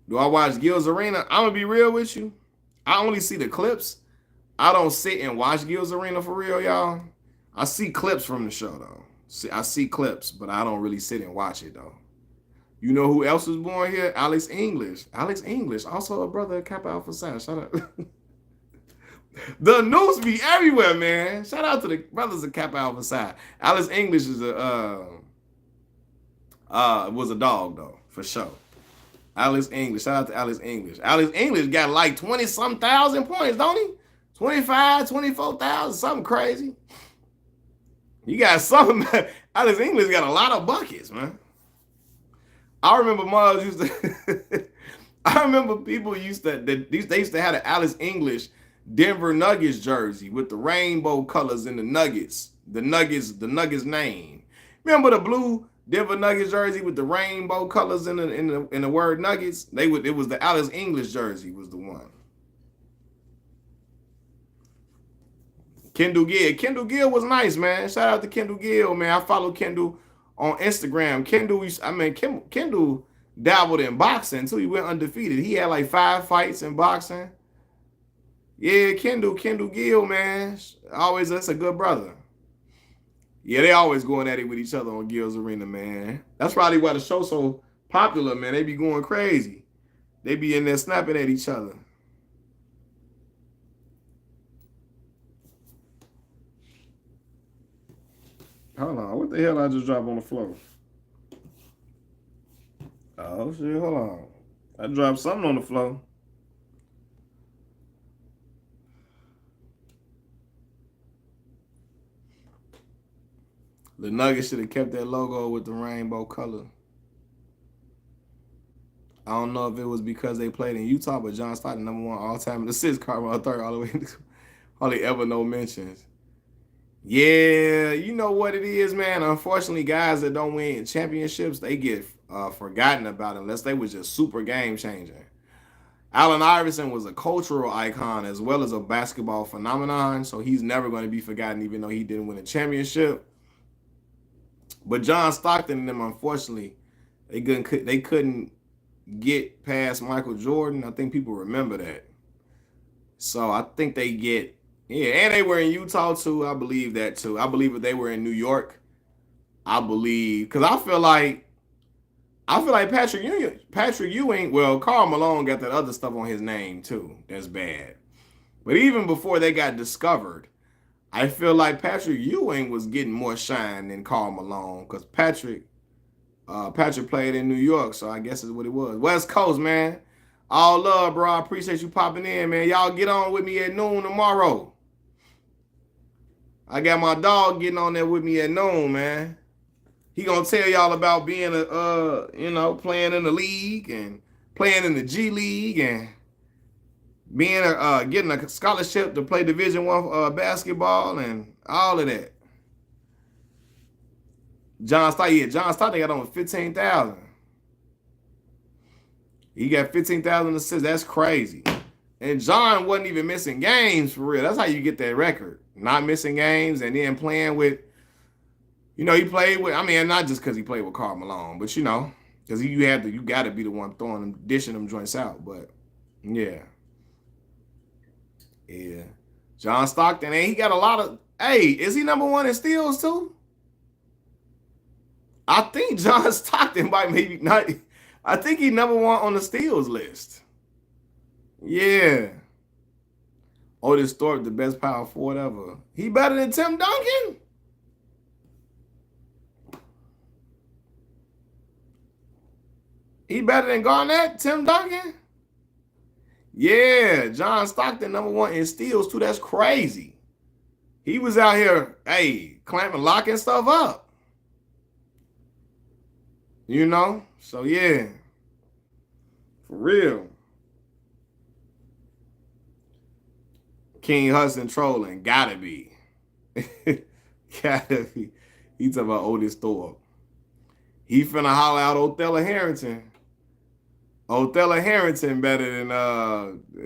Do I watch Gil's Arena? I'm gonna be real with you. I only see the clips. I don't sit and watch Gil's Arena for real, y'all. I see clips from the show though. I see clips, but I don't really sit and watch it though. You know who else was born here? Alex English. Alex English, also a brother of Kappa Alpha Psi. Shout out. The news be everywhere, man. Shout out to the brothers of Kappa Alpha Psi. Alex English is was a dog though, for sure. Alex English. Shout out to Alex English. Alex English got like 20-some thousand points, don't he? 25, 24,000, something crazy. You got something. Alex English got a lot of buckets, man. I remember Mars used to. I remember people used to. They used to have the Alex English Denver Nuggets jersey with the rainbow colors in the Nuggets. The Nuggets name. Remember the blue Denver Nuggets jersey with the rainbow colors in the word Nuggets? It was the Alex English jersey was the one. Kendall Gill was nice, man. Shout out to Kendall Gill, man. I follow Kendall on Instagram. Kendall dabbled in boxing until he went undefeated. He had like 5 fights in boxing. Yeah, Kendall Gill, man. That's a good brother. Yeah, they always going at it with each other on Gil's Arena, man. That's probably why the show's so popular, man. They be going crazy. They be in there snapping at each other. Hold on. What the hell I just dropped on the floor? Oh, shit. Hold on. I dropped something on the floor. The Nuggets should have kept that logo with the rainbow color. I don't know if it was because they played in Utah, but John Stockton, #1 all-time in assists, Carmelo third all the way. Hardly ever no mentions. Yeah, you know what it is, man. Unfortunately, guys that don't win championships, they get forgotten about unless they was just super game changing. Allen Iverson was a cultural icon as well as a basketball phenomenon, so he's never going to be forgotten, even though he didn't win a championship. But John Stockton and them, unfortunately, they couldn't get past Michael Jordan. I think people remember that. So I think they get, yeah, and they were in Utah too. I believe that too. I believe if they were in New York, I believe, because I feel like Patrick Ewing, well, Karl Malone got that other stuff on his name too. That's bad. But even before they got discovered, I feel like Patrick Ewing was getting more shine than Karl Malone because Patrick played in New York, so I guess is what it was. West Coast, man. All love, bro. I appreciate you popping in, man. Y'all get on with me at noon tomorrow. I got my dog getting on there with me at noon, man. He gonna tell y'all about being playing in the league and playing in the G League and being getting a scholarship to play Division I basketball and all of that. John Stockton got on 15,000. He got 15,000 assists. That's crazy. And John wasn't even missing games for real. That's how you get that record. Not missing games and then playing with, he played with, not just because he played with Karl Malone, but because you got to be the one throwing them, dishing them joints out. But yeah. Yeah. John Stockton, and he got a lot of, is he #1 in steals too? I think John Stockton might maybe not. I think he #1 on the steals list. Yeah. Otis Thorpe, the best power forward ever. He better than Tim Duncan? He better than Garnett, Tim Duncan? Yeah, John Stockton #1 in steals too. That's crazy. He was out here, clamping, locking stuff up. So yeah. For real. King Hudson trolling. Gotta be. Gotta be. He talking about Otis Thorpe. He finna holler out Othello Harrington. Othello Harrington better than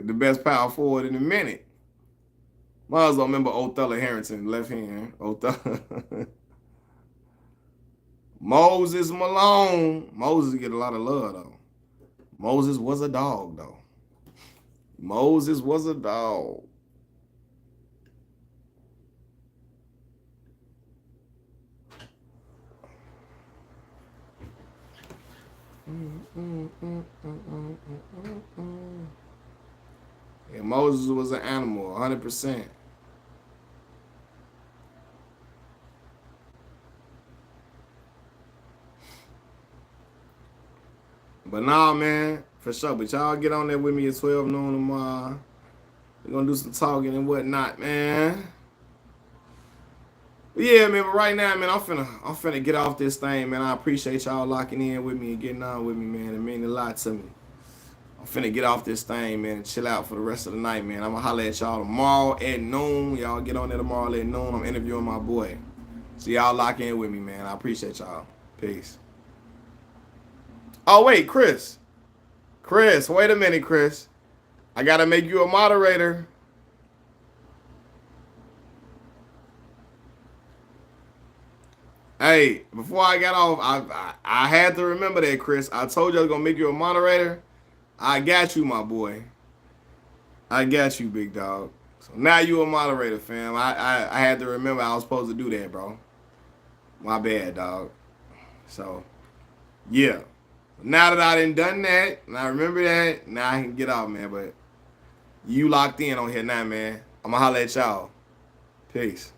the best power forward in a minute. Might as well remember Othello Harrington, left hand. Othello. Moses Malone. Moses get a lot of love, though. Moses was a dog, though. Moses was a dog. Yeah, Moses was an animal, 100%. But nah, man, for sure. But y'all get on there with me at 12 noon tomorrow. We're gonna do some talking and whatnot, man. But yeah, man, but right now, man, I'm finna get off this thing, man. I appreciate y'all locking in with me and getting on with me, man. It means a lot to me. I'm finna get off this thing, man, and chill out for the rest of the night, man. I'm gonna holler at y'all tomorrow at noon. Y'all get on there tomorrow at noon. I'm interviewing my boy. So y'all lock in with me, man. I appreciate y'all. Peace. Oh, wait, Chris. Chris, wait a minute, Chris. I gotta make you a moderator. Hey, before I got off, I had to remember that, Chris. I told you I was gonna make you a moderator. I got you, my boy. I got you, big dog. So now you a moderator, fam. I had to remember I was supposed to do that, bro. My bad, dog. So, yeah. Now that I done that, and I remember that, now I can get off, man. But you locked in on here now, man. I'm gonna holler at y'all. Peace.